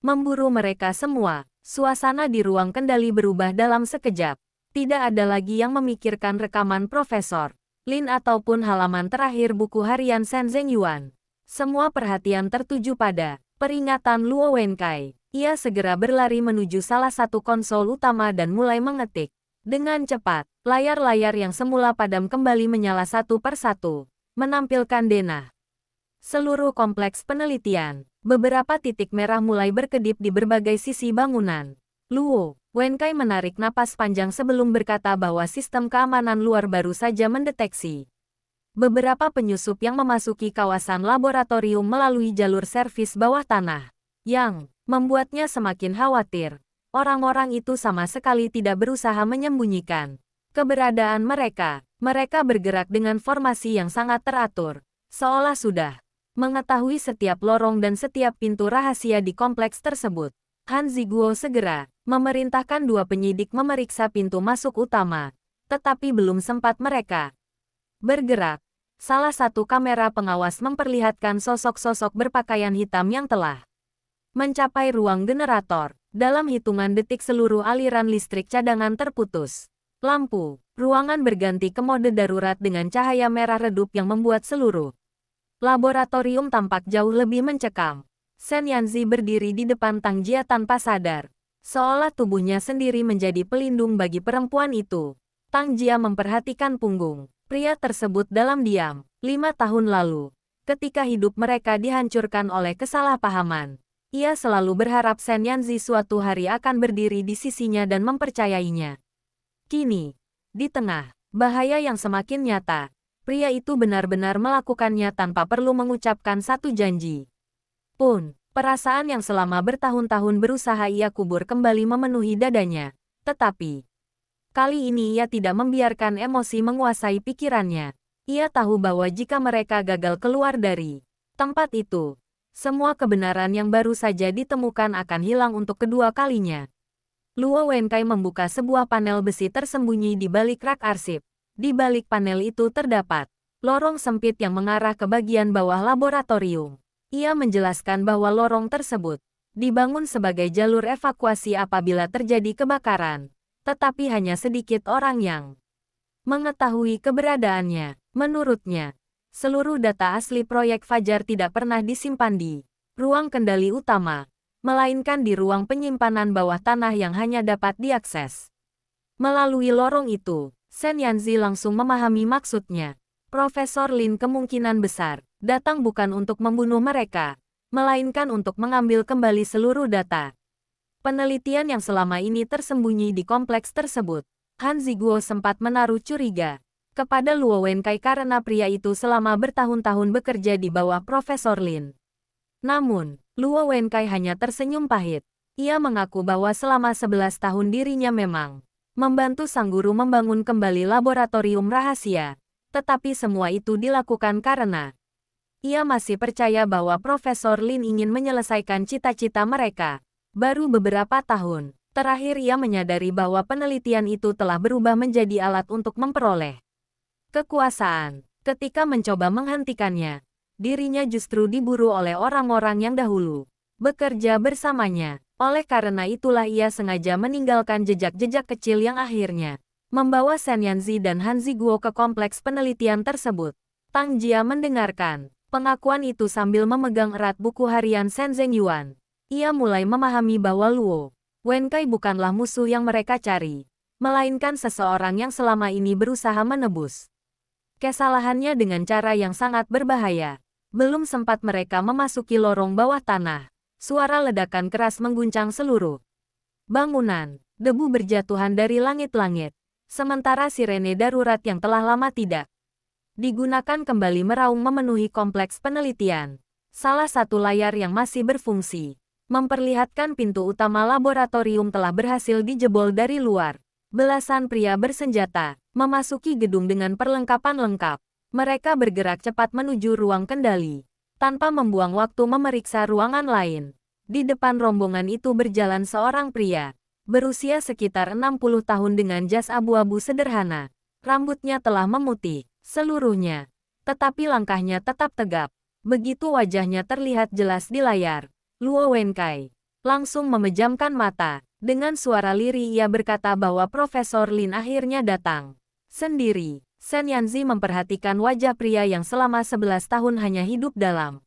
memburu mereka semua. Suasana di ruang kendali berubah dalam sekejap. Tidak ada lagi yang memikirkan rekaman Profesor Lin ataupun halaman terakhir buku harian Sen Zhengyuan. Semua perhatian tertuju pada peringatan Luo Wenkai. Ia segera berlari menuju salah satu konsol utama dan mulai mengetik. Dengan cepat, layar-layar yang semula padam kembali menyala satu persatu, menampilkan denah seluruh kompleks penelitian. Beberapa titik merah mulai berkedip di berbagai sisi bangunan. Luo Wenkai menarik napas panjang sebelum berkata bahwa sistem keamanan luar baru saja mendeteksi beberapa penyusup yang memasuki kawasan laboratorium melalui jalur servis bawah tanah, yang membuatnya semakin khawatir. Orang-orang itu sama sekali tidak berusaha menyembunyikan keberadaan mereka. Mereka bergerak dengan formasi yang sangat teratur, seolah sudah mengetahui setiap lorong dan setiap pintu rahasia di kompleks tersebut. Han Ziguo segera memerintahkan dua penyidik memeriksa pintu masuk utama, tetapi belum sempat mereka bergerak. Salah satu kamera pengawas memperlihatkan sosok-sosok berpakaian hitam yang telah mencapai ruang generator. Dalam hitungan detik seluruh aliran listrik cadangan terputus. Lampu ruangan berganti ke mode darurat dengan cahaya merah redup yang membuat seluruh laboratorium tampak jauh lebih mencekam. Sen Yanzi berdiri di depan Tang Jia tanpa sadar, seolah tubuhnya sendiri menjadi pelindung bagi perempuan itu. Tang Jia memperhatikan punggung pria tersebut dalam diam. 5 tahun lalu, ketika hidup mereka dihancurkan oleh kesalahpahaman, ia selalu berharap Sen Yanzi suatu hari akan berdiri di sisinya dan mempercayainya. Kini, di tengah bahaya yang semakin nyata, pria itu benar-benar melakukannya tanpa perlu mengucapkan satu janji pun. Perasaan yang selama bertahun-tahun berusaha ia kubur kembali memenuhi dadanya. Tetapi, kali ini ia tidak membiarkan emosi menguasai pikirannya. Ia tahu bahwa jika mereka gagal keluar dari tempat itu, semua kebenaran yang baru saja ditemukan akan hilang untuk kedua kalinya. Luo Wenkai membuka sebuah panel besi tersembunyi di balik rak arsip. Di balik panel itu terdapat lorong sempit yang mengarah ke bagian bawah laboratorium. Ia menjelaskan bahwa lorong tersebut dibangun sebagai jalur evakuasi apabila terjadi kebakaran, tetapi hanya sedikit orang yang mengetahui keberadaannya. Menurutnya, seluruh data asli proyek Fajar tidak pernah disimpan di ruang kendali utama, melainkan di ruang penyimpanan bawah tanah yang hanya dapat diakses melalui lorong itu. Sen Yanzi langsung memahami maksudnya. Profesor Lin kemungkinan besar datang bukan untuk membunuh mereka, melainkan untuk mengambil kembali seluruh data penelitian yang selama ini tersembunyi di kompleks tersebut. Han Ziguo sempat menaruh curiga kepada Luo Wenkai karena pria itu selama bertahun-tahun bekerja di bawah Profesor Lin. Namun, Luo Wenkai hanya tersenyum pahit. Ia mengaku bahwa selama 11 tahun dirinya memang membantu sang guru membangun kembali laboratorium rahasia. Tetapi semua itu dilakukan karena ia masih percaya bahwa Profesor Lin ingin menyelesaikan cita-cita mereka. Baru beberapa tahun terakhir ia menyadari bahwa penelitian itu telah berubah menjadi alat untuk memperoleh kekuasaan. Ketika mencoba menghentikannya, dirinya justru diburu oleh orang-orang yang dahulu bekerja bersamanya. Oleh karena itulah ia sengaja meninggalkan jejak-jejak kecil yang akhirnya membawa Sen Yanzi dan Han Ziguo ke kompleks penelitian tersebut. Tang Jia mendengarkan pengakuan itu sambil memegang erat buku harian Sen Zhengyuan. Ia mulai memahami bahwa Luo Wenkai bukanlah musuh yang mereka cari, melainkan seseorang yang selama ini berusaha menebus kesalahannya dengan cara yang sangat berbahaya. Belum sempat mereka memasuki lorong bawah tanah, suara ledakan keras mengguncang seluruh bangunan. Debu berjatuhan dari langit-langit, sementara sirene darurat yang telah lama tidak digunakan kembali meraung memenuhi kompleks penelitian. Salah satu layar yang masih berfungsi memperlihatkan pintu utama laboratorium telah berhasil dijebol dari luar. Belasan pria bersenjata memasuki gedung dengan perlengkapan lengkap. Mereka bergerak cepat menuju ruang kendali, tanpa membuang waktu memeriksa ruangan lain. Di depan rombongan itu berjalan seorang pria, berusia sekitar 60 tahun dengan jas abu-abu sederhana. Rambutnya telah memutih seluruhnya, tetapi langkahnya tetap tegap. Begitu wajahnya terlihat jelas di layar, Luo Wenkai langsung memejamkan mata. Dengan suara lirih ia berkata bahwa Profesor Lin akhirnya datang sendiri. Sen Yanzi memperhatikan wajah pria yang selama 11 tahun hanya hidup dalam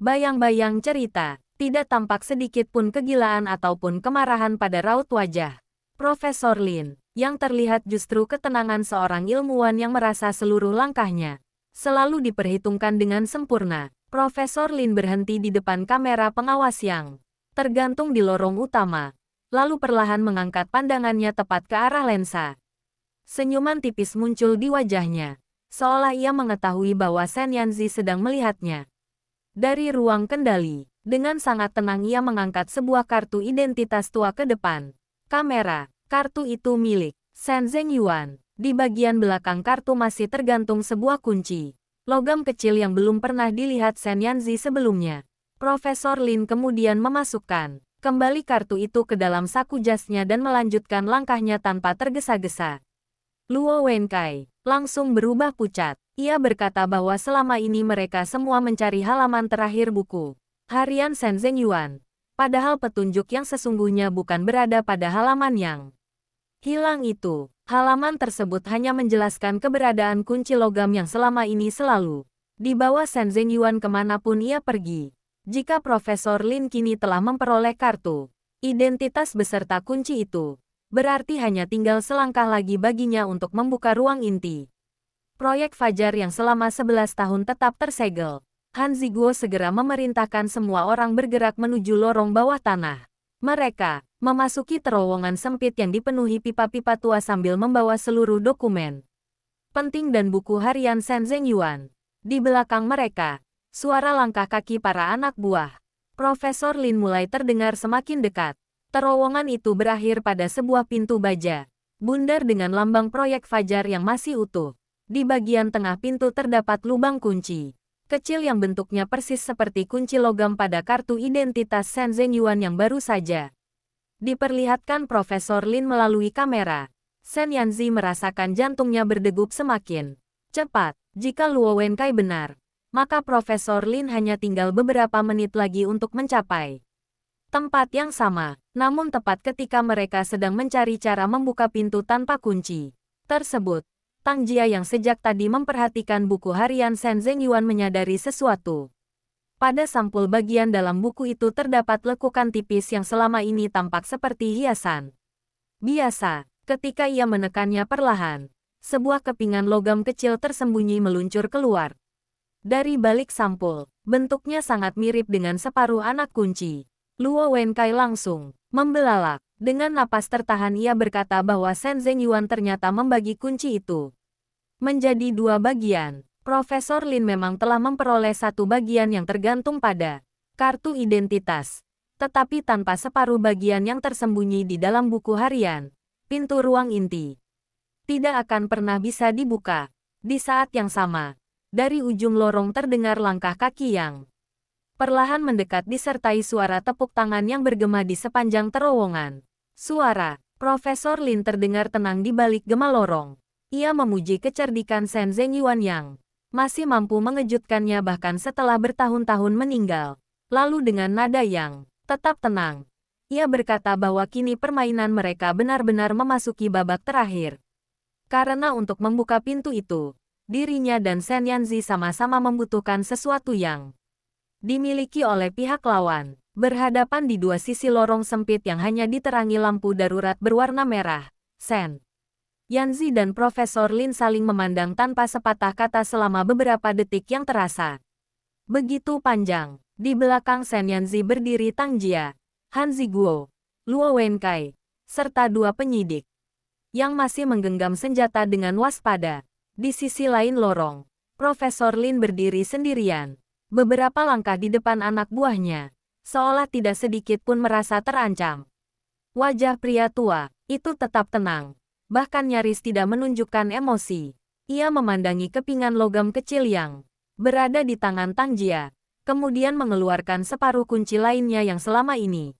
bayang-bayang cerita. Tidak tampak sedikit pun kegilaan ataupun kemarahan pada raut wajah Profesor Lin. Yang terlihat justru ketenangan seorang ilmuwan yang merasa seluruh langkahnya selalu diperhitungkan dengan sempurna. Profesor Lin berhenti di depan kamera pengawas yang tergantung di lorong utama, lalu perlahan mengangkat pandangannya tepat ke arah lensa. Senyuman tipis muncul di wajahnya, seolah ia mengetahui bahwa Sen Yanzi sedang melihatnya. Dari ruang kendali, dengan sangat tenang ia mengangkat sebuah kartu identitas tua ke depan kamera. Kartu itu milik Sen Zhengyuan. Di bagian belakang kartu masih tergantung sebuah kunci logam kecil yang belum pernah dilihat Sen Yanzi sebelumnya. Profesor Lin kemudian memasukkan kembali kartu itu ke dalam saku jasnya dan melanjutkan langkahnya tanpa tergesa-gesa. Luo Wenkai langsung berubah pucat. Ia berkata bahwa selama ini mereka semua mencari halaman terakhir buku harian Sen Zhengyuan, padahal petunjuk yang sesungguhnya bukan berada pada halaman yang hilang itu. Halaman tersebut hanya menjelaskan keberadaan kunci logam yang selama ini selalu dibawa Sen Zhengyuan kemanapun ia pergi. Jika Profesor Lin kini telah memperoleh kartu identitas beserta kunci itu, berarti hanya tinggal selangkah lagi baginya untuk membuka ruang inti proyek Fajar yang selama 11 tahun tetap tersegel. Han Ziguo segera memerintahkan semua orang bergerak menuju lorong bawah tanah. Mereka memasuki terowongan sempit yang dipenuhi pipa-pipa tua sambil membawa seluruh dokumen penting dan buku harian Sen Zhengyuan. Di belakang mereka, suara langkah kaki para anak buah Profesor Lin mulai terdengar semakin dekat. Terowongan itu berakhir pada sebuah pintu baja bundar dengan lambang proyek Fajar yang masih utuh. Di bagian tengah pintu terdapat lubang kunci kecil yang bentuknya persis seperti kunci logam pada kartu identitas Sen Zhengyuan yang baru saja diperlihatkan Profesor Lin melalui kamera. Sen Yanzi merasakan jantungnya berdegup semakin cepat. Jika Luo Wenkai benar, maka Profesor Lin hanya tinggal beberapa menit lagi untuk mencapai tempat yang sama. Namun tepat ketika mereka sedang mencari cara membuka pintu tanpa kunci tersebut, Tang Jia yang sejak tadi memperhatikan buku harian Sen Zhengyuan menyadari sesuatu. Pada sampul bagian dalam buku itu terdapat lekukan tipis yang selama ini tampak seperti hiasan biasa. Ketika ia menekannya perlahan, sebuah kepingan logam kecil tersembunyi meluncur keluar dari balik sampul. Bentuknya sangat mirip dengan separuh anak kunci. Luo Wenkai langsung membelalak. Dengan napas tertahan ia berkata bahwa Sen Zhengyuan ternyata membagi kunci itu menjadi dua bagian. Profesor Lin memang telah memperoleh satu bagian yang tergantung pada kartu identitas, tetapi tanpa separuh bagian yang tersembunyi di dalam buku harian. Pintu ruang inti tidak akan pernah bisa dibuka. Di saat yang sama, dari ujung lorong terdengar langkah kaki yang perlahan mendekat disertai suara tepuk tangan yang bergema di sepanjang terowongan. Suara Profesor Lin terdengar tenang di balik gema lorong. Ia memuji kecerdikan Sen Zhengyuan yang masih mampu mengejutkannya bahkan setelah bertahun-tahun meninggal. Lalu dengan nada yang tetap tenang, ia berkata bahwa kini permainan mereka benar-benar memasuki babak terakhir. Karena untuk membuka pintu itu, dirinya dan Sen Yanzi sama-sama membutuhkan sesuatu yang dimiliki oleh pihak lawan. Berhadapan di dua sisi lorong sempit yang hanya diterangi lampu darurat berwarna merah, Sen Yanzi dan Profesor Lin saling memandang tanpa sepatah kata selama beberapa detik yang terasa begitu panjang. Di belakang Shen Yanzi berdiri Tang Jia, Han Ziguo, Luo Wenkai, serta dua penyidik yang masih menggenggam senjata dengan waspada. Di sisi lain lorong, Profesor Lin berdiri sendirian, beberapa langkah di depan anak buahnya, seolah tidak sedikit pun merasa terancam. Wajah pria tua itu tetap tenang, bahkan nyaris tidak menunjukkan emosi. Ia memandangi kepingan logam kecil yang berada di tangan Tang Jia, kemudian mengeluarkan separuh kunci lainnya yang selama ini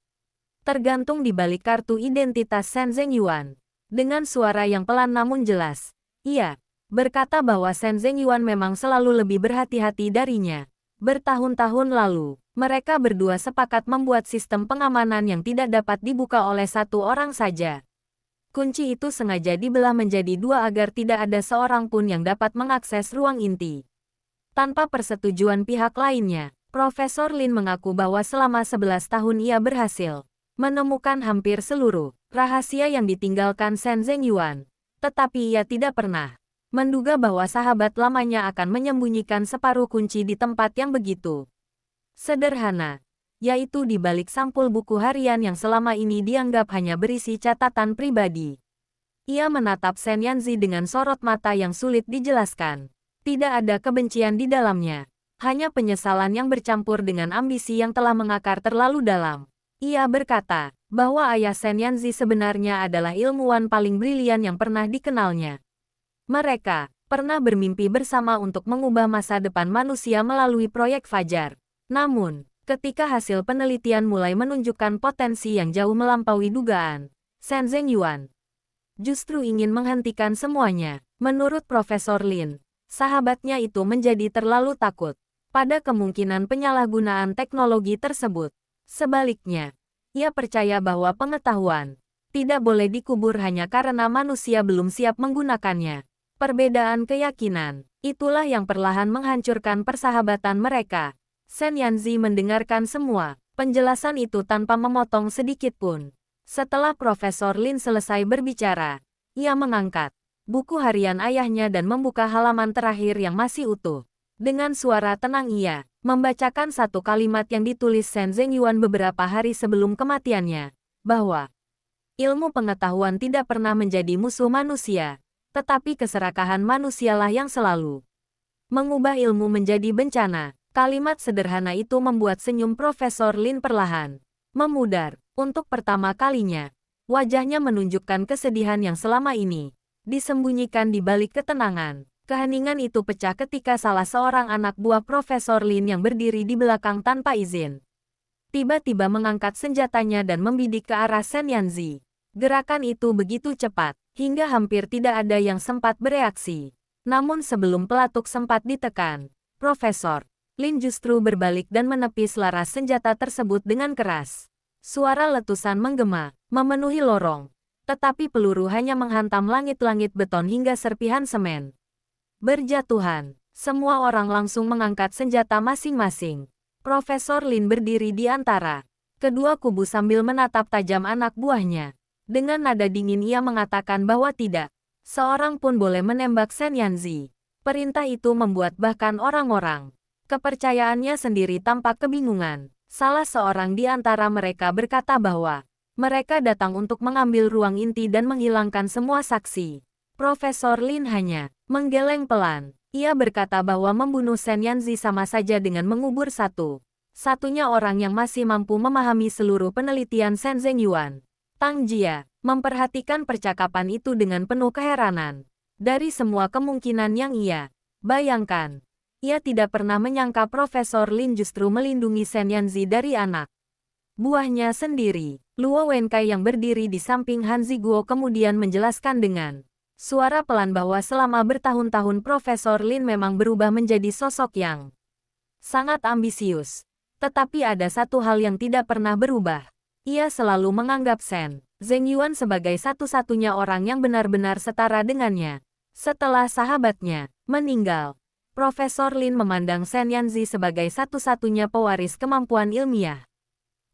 tergantung di balik kartu identitas Shen Zhengyuan. Dengan suara yang pelan namun jelas, ia berkata bahwa Shen Zhengyuan memang selalu lebih berhati-hati darinya. Bertahun-tahun lalu, mereka berdua sepakat membuat sistem pengamanan yang tidak dapat dibuka oleh satu orang saja. Kunci itu sengaja dibelah menjadi dua agar tidak ada seorang pun yang dapat mengakses ruang inti. Tanpa persetujuan pihak lainnya, Profesor Lin mengaku bahwa selama 11 tahun ia berhasil menemukan hampir seluruh rahasia yang ditinggalkan Shen Zhengyuan, tetapi ia tidak pernah menduga bahwa sahabat lamanya akan menyembunyikan separuh kunci di tempat yang begitu sederhana, yaitu di balik sampul buku harian yang selama ini dianggap hanya berisi catatan pribadi. Ia menatap Shen Yanzi dengan sorot mata yang sulit dijelaskan. Tidak ada kebencian di dalamnya, hanya penyesalan yang bercampur dengan ambisi yang telah mengakar terlalu dalam. Ia berkata bahwa ayah Shen Yanzi sebenarnya adalah ilmuwan paling brilian yang pernah dikenalnya. Mereka pernah bermimpi bersama untuk mengubah masa depan manusia melalui proyek Fajar. Namun, ketika hasil penelitian mulai menunjukkan potensi yang jauh melampaui dugaan, Shen Zhengyuan justru ingin menghentikan semuanya. Menurut Profesor Lin, sahabatnya itu menjadi terlalu takut pada kemungkinan penyalahgunaan teknologi tersebut. Sebaliknya, ia percaya bahwa pengetahuan tidak boleh dikubur hanya karena manusia belum siap menggunakannya. Perbedaan keyakinan, itulah yang perlahan menghancurkan persahabatan mereka. Shen Yanzi mendengarkan semua penjelasan itu tanpa memotong sedikit pun. Setelah Profesor Lin selesai berbicara, ia mengangkat buku harian ayahnya dan membuka halaman terakhir yang masih utuh. Dengan suara tenang ia membacakan satu kalimat yang ditulis Shen Zhengyuan beberapa hari sebelum kematiannya, bahwa ilmu pengetahuan tidak pernah menjadi musuh manusia, tetapi keserakahan manusialah yang selalu mengubah ilmu menjadi bencana. Kalimat sederhana itu membuat senyum Profesor Lin perlahan memudar. Untuk pertama kalinya, wajahnya menunjukkan kesedihan yang selama ini disembunyikan di balik ketenangan. Keheningan itu pecah ketika salah seorang anak buah Profesor Lin yang berdiri di belakang tanpa izin tiba-tiba mengangkat senjatanya dan membidik ke arah Shen Yanzi. Gerakan itu begitu cepat, hingga hampir tidak ada yang sempat bereaksi. Namun sebelum pelatuk sempat ditekan, Profesor Lin justru berbalik dan menepis laras senjata tersebut dengan keras. Suara letusan menggema, memenuhi lorong. Tetapi peluru hanya menghantam langit-langit beton hingga serpihan semen berjatuhan. Semua orang langsung mengangkat senjata masing-masing. Profesor Lin berdiri di antara kedua kubu sambil menatap tajam anak buahnya. Dengan nada dingin ia mengatakan bahwa tidak seorang pun boleh menembak Shen Yanzi. Perintah itu membuat bahkan orang-orang kepercayaannya sendiri tampak kebingungan. Salah seorang di antara mereka berkata bahwa mereka datang untuk mengambil ruang inti dan menghilangkan semua saksi. Profesor Lin hanya menggeleng pelan. Ia berkata bahwa membunuh Shen Yanzi sama saja dengan mengubur satu-satunya orang yang masih mampu memahami seluruh penelitian Shen Zhengyuan. Tang Jia memperhatikan percakapan itu dengan penuh keheranan. Dari semua kemungkinan yang ia bayangkan, ia tidak pernah menyangka Profesor Lin justru melindungi Shen Yanzi dari anak buahnya sendiri. Luo Wenkai yang berdiri di samping Han Ziguo kemudian menjelaskan dengan suara pelan bahwa selama bertahun-tahun Profesor Lin memang berubah menjadi sosok yang sangat ambisius. Tetapi ada satu hal yang tidak pernah berubah. Ia selalu menganggap Shen Zhengyuan sebagai satu-satunya orang yang benar-benar setara dengannya. Setelah sahabatnya meninggal, Profesor Lin memandang Shen Yanzi sebagai satu-satunya pewaris kemampuan ilmiah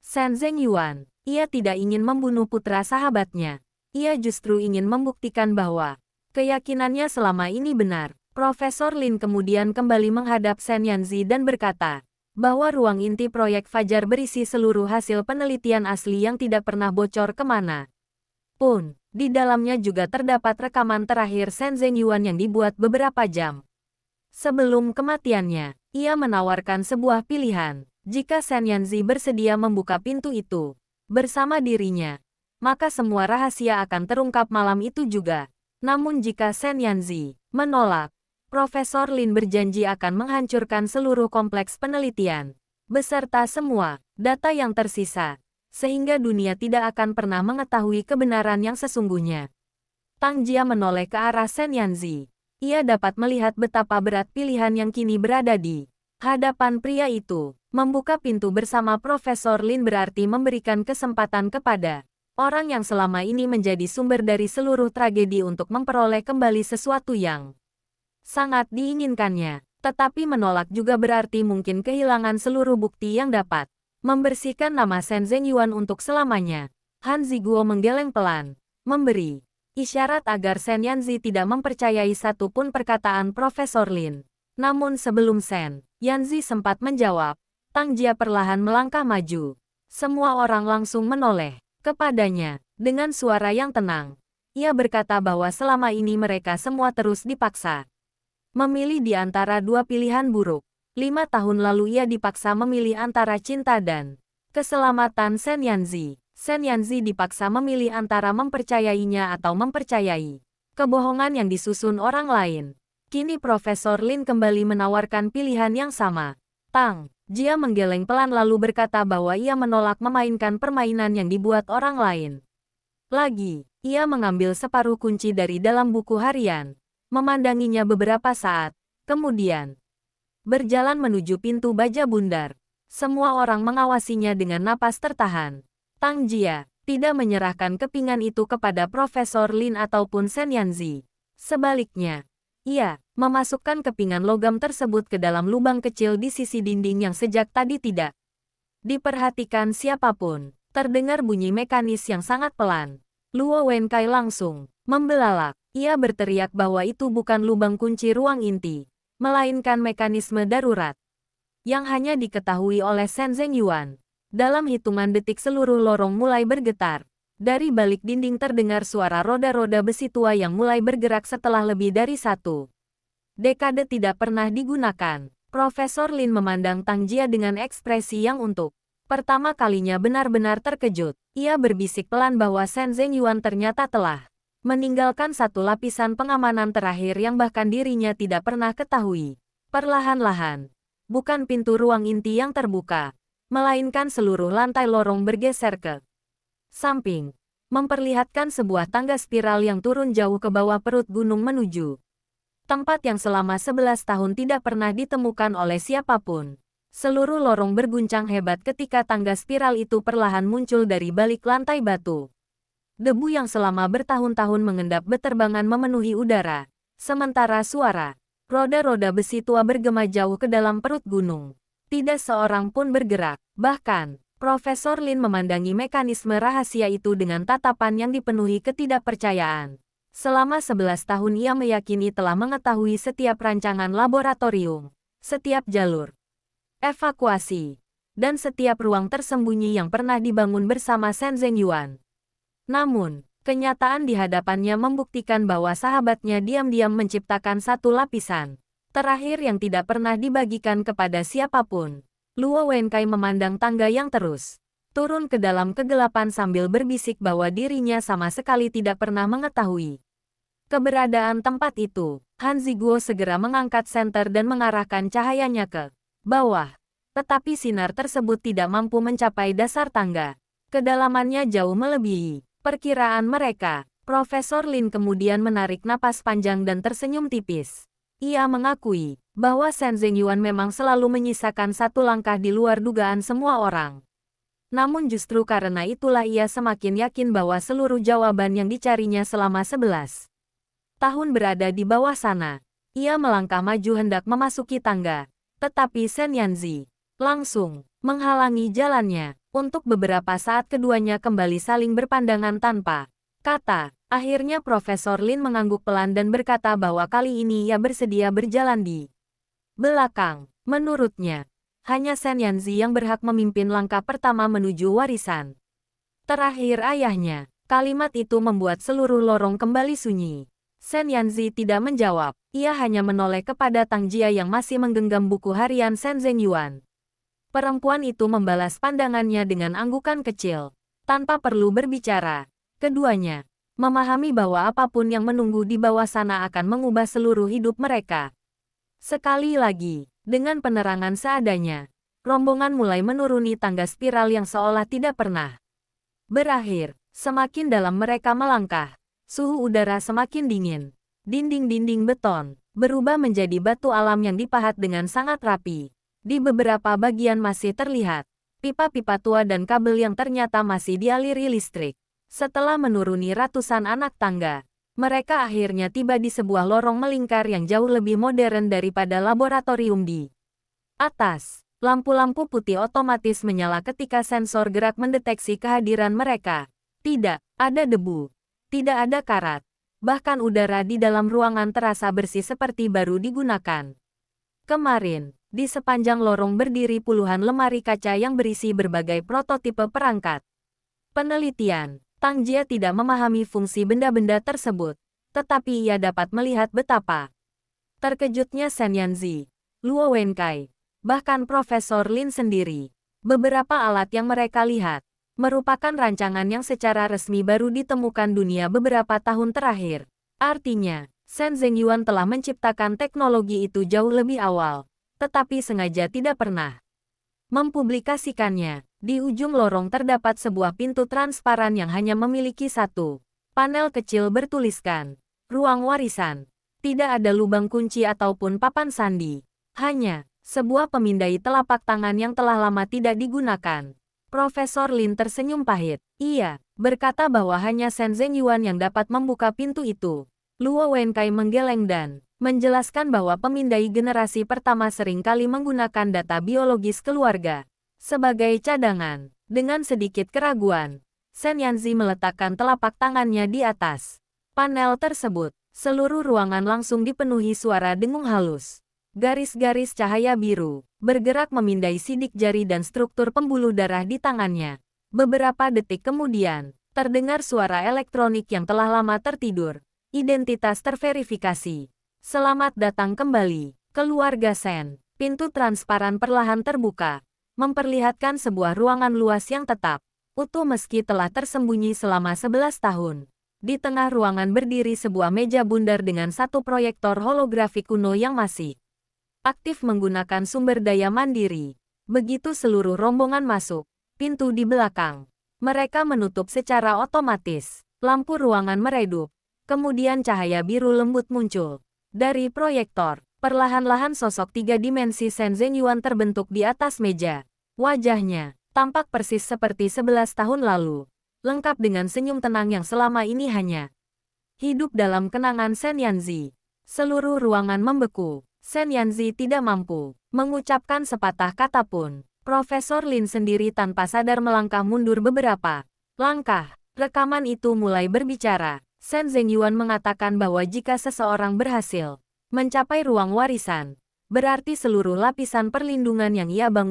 Shen Zhengyuan. Ia tidak ingin membunuh putra sahabatnya. Ia justru ingin membuktikan bahwa keyakinannya selama ini benar. Profesor Lin kemudian kembali menghadap Shen Yanzi dan berkata, bahwa ruang inti proyek Fajar berisi seluruh hasil penelitian asli yang tidak pernah bocor kemana pun. Di dalamnya juga terdapat rekaman terakhir Shen Zhengyuan yang dibuat beberapa jam sebelum kematiannya. Ia menawarkan sebuah pilihan. Jika Shen Yanzi bersedia membuka pintu itu bersama dirinya, maka semua rahasia akan terungkap malam itu juga. Namun jika Shen Yanzi menolak, Profesor Lin berjanji akan menghancurkan seluruh kompleks penelitian, beserta semua data yang tersisa, sehingga dunia tidak akan pernah mengetahui kebenaran yang sesungguhnya. Tang Jia menoleh ke arah Shen Yanzi. Ia dapat melihat betapa berat pilihan yang kini berada di hadapan pria itu. Membuka pintu bersama Profesor Lin berarti memberikan kesempatan kepada orang yang selama ini menjadi sumber dari seluruh tragedi untuk memperoleh kembali sesuatu yang sangat diinginkannya. Tetapi menolak juga berarti mungkin kehilangan seluruh bukti yang dapat membersihkan nama Shen Zhengyuan untuk selamanya. Han Ziguo menggeleng pelan, memberi isyarat agar Shen Yanzi tidak mempercayai satupun perkataan Profesor Lin. Namun sebelum Shen Yanzi sempat menjawab, Tang Jia perlahan melangkah maju. Semua orang langsung menoleh kepadanya. Dengan suara yang tenang, ia berkata bahwa selama ini mereka semua terus dipaksa memilih di antara dua pilihan buruk. 5 tahun lalu ia dipaksa memilih antara cinta dan keselamatan Shen Yanzi. Shen Yanzi dipaksa memilih antara mempercayainya atau mempercayai kebohongan yang disusun orang lain. Kini Profesor Lin kembali menawarkan pilihan yang sama. Tang Jia menggeleng pelan lalu berkata bahwa ia menolak memainkan permainan yang dibuat orang lain. Lagi, ia mengambil separuh kunci dari dalam buku harian, memandanginya beberapa saat, kemudian berjalan menuju pintu baja bundar. Semua orang mengawasinya dengan napas tertahan. Tang Jia tidak menyerahkan kepingan itu kepada Profesor Lin ataupun Shen Yanzi. Sebaliknya, ia memasukkan kepingan logam tersebut ke dalam lubang kecil di sisi dinding yang sejak tadi tidak diperhatikan siapapun. Terdengar bunyi mekanis yang sangat pelan. Luo Wenkai langsung membelalak. Ia berteriak bahwa itu bukan lubang kunci ruang inti, melainkan mekanisme darurat yang hanya diketahui oleh Shen Zhengyuan. Dalam hitungan detik seluruh lorong mulai bergetar. Dari balik dinding terdengar suara roda-roda besi tua yang mulai bergerak setelah lebih dari 1 dekade tidak pernah digunakan. Profesor Lin memandang Tang Jia dengan ekspresi yang untuk pertama kalinya benar-benar terkejut. Ia berbisik pelan bahwa Shen Zhengyuan ternyata telah meninggalkan satu lapisan pengamanan terakhir yang bahkan dirinya tidak pernah ketahui. Perlahan-lahan, bukan pintu ruang inti yang terbuka, melainkan seluruh lantai lorong bergeser ke samping, memperlihatkan sebuah tangga spiral yang turun jauh ke bawah perut gunung menuju tempat yang selama 11 tahun tidak pernah ditemukan oleh siapapun. Seluruh lorong berguncang hebat ketika tangga spiral itu perlahan muncul dari balik lantai batu. Debu yang selama bertahun-tahun mengendap beterbangan memenuhi udara, sementara suara roda-roda besi tua bergema jauh ke dalam perut gunung. Tidak seorang pun bergerak, bahkan Profesor Lin memandangi mekanisme rahasia itu dengan tatapan yang dipenuhi ketidakpercayaan. Selama 11 tahun ia meyakini telah mengetahui setiap rancangan laboratorium, setiap jalur evakuasi, dan setiap ruang tersembunyi yang pernah dibangun bersama Shen Zhengyuan. Namun, kenyataan di hadapannya membuktikan bahwa sahabatnya diam-diam menciptakan satu lapisan terakhir yang tidak pernah dibagikan kepada siapapun. Luo Wenkai memandang tangga yang terus turun ke dalam kegelapan sambil berbisik bahwa dirinya sama sekali tidak pernah mengetahui keberadaan tempat itu. Han Ziguo segera mengangkat senter dan mengarahkan cahayanya ke bawah. Tetapi sinar tersebut tidak mampu mencapai dasar tangga. Kedalamannya jauh melebihi perkiraan mereka. Profesor Lin kemudian menarik napas panjang dan tersenyum tipis. Ia mengakui bahwa Shen Zhengyuan memang selalu menyisakan satu langkah di luar dugaan semua orang. Namun justru karena itulah ia semakin yakin bahwa seluruh jawaban yang dicarinya selama 11 tahun berada di bawah sana. Ia melangkah maju hendak memasuki tangga, tetapi Shen Yanzi langsung menghalangi jalannya. Untuk beberapa saat keduanya kembali saling berpandangan tanpa kata. Akhirnya Profesor Lin mengangguk pelan dan berkata bahwa kali ini ia bersedia berjalan di belakang. Menurutnya, Hanya Shen Yanzi yang berhak memimpin langkah pertama menuju warisan. Terakhir ayahnya. Kalimat itu membuat seluruh lorong kembali sunyi. Shen Yanzi tidak menjawab. Ia hanya menoleh kepada Tang Jia yang masih menggenggam buku harian Shen Zhengyuan. Perempuan itu membalas pandangannya dengan anggukan kecil. Tanpa perlu berbicara. Keduanya memahami bahwa apapun yang menunggu di bawah sana akan mengubah seluruh hidup mereka. Sekali lagi, dengan penerangan seadanya, rombongan mulai menuruni tangga spiral yang seolah tidak pernah berakhir. Semakin dalam mereka melangkah, suhu udara semakin dingin. Dinding-dinding beton berubah menjadi batu alam yang dipahat dengan sangat rapi. Di beberapa bagian masih terlihat pipa-pipa tua dan kabel yang ternyata masih dialiri listrik. Setelah menuruni ratusan anak tangga, mereka akhirnya tiba di sebuah lorong melingkar yang jauh lebih modern daripada laboratorium di atas. Lampu-lampu putih otomatis menyala ketika sensor gerak mendeteksi kehadiran mereka. Tidak ada debu, tidak ada karat. Bahkan udara di dalam ruangan terasa bersih seperti baru digunakan kemarin. Di sepanjang lorong berdiri puluhan lemari kaca yang berisi berbagai prototipe perangkat penelitian. Tang Jia tidak memahami fungsi benda-benda tersebut, tetapi ia dapat melihat betapa terkejutnya Shen Yanzi, Luo Wenkai, bahkan Profesor Lin sendiri. Beberapa alat yang mereka lihat merupakan rancangan yang secara resmi baru ditemukan dunia beberapa tahun terakhir. Artinya, Shen Zhengyuan telah menciptakan teknologi itu jauh lebih awal, tetapi sengaja tidak pernah mempublikasikannya. Di ujung lorong terdapat sebuah pintu transparan yang hanya memiliki satu panel kecil bertuliskan ruang warisan. Tidak ada lubang kunci ataupun papan sandi. Hanya sebuah pemindai telapak tangan yang telah lama tidak digunakan. Profesor Lin tersenyum pahit. Ia berkata bahwa hanya Shen Zhengyuan yang dapat membuka pintu itu. Luo Wenkai menggeleng dan menjelaskan bahwa pemindai generasi pertama seringkali menggunakan data biologis keluarga sebagai cadangan. Dengan sedikit keraguan, Shen Yanzi meletakkan telapak tangannya di atas panel tersebut. Seluruh ruangan langsung dipenuhi suara dengung halus. Garis-garis cahaya biru bergerak memindai sidik jari dan struktur pembuluh darah di tangannya. Beberapa detik kemudian, terdengar suara elektronik yang telah lama tertidur. Identitas terverifikasi. Selamat datang kembali, keluarga Shen. Pintu transparan perlahan terbuka, memperlihatkan sebuah ruangan luas yang tetap utuh meski telah tersembunyi selama 11 tahun. Di tengah ruangan berdiri sebuah meja bundar dengan satu proyektor holografi kuno yang masih aktif menggunakan sumber daya mandiri. Begitu seluruh rombongan masuk pintu di belakang, mereka menutup secara otomatis. Lampu ruangan meredup, kemudian cahaya biru lembut muncul dari proyektor. Perlahan-lahan sosok tiga dimensi Shen Zhengyuan terbentuk di atas meja. Wajahnya tampak persis seperti 11 tahun lalu, lengkap dengan senyum tenang yang selama ini hanya hidup dalam kenangan Shen Yanzi. Seluruh ruangan membeku. Shen Yanzi tidak mampu mengucapkan sepatah kata pun. Profesor Lin sendiri tanpa sadar melangkah mundur beberapa langkah. Rekaman itu mulai berbicara. Shen Zhengyuan mengatakan bahwa jika seseorang berhasil mencapai ruang warisan, berarti seluruh lapisan perlindungan yang ia bangun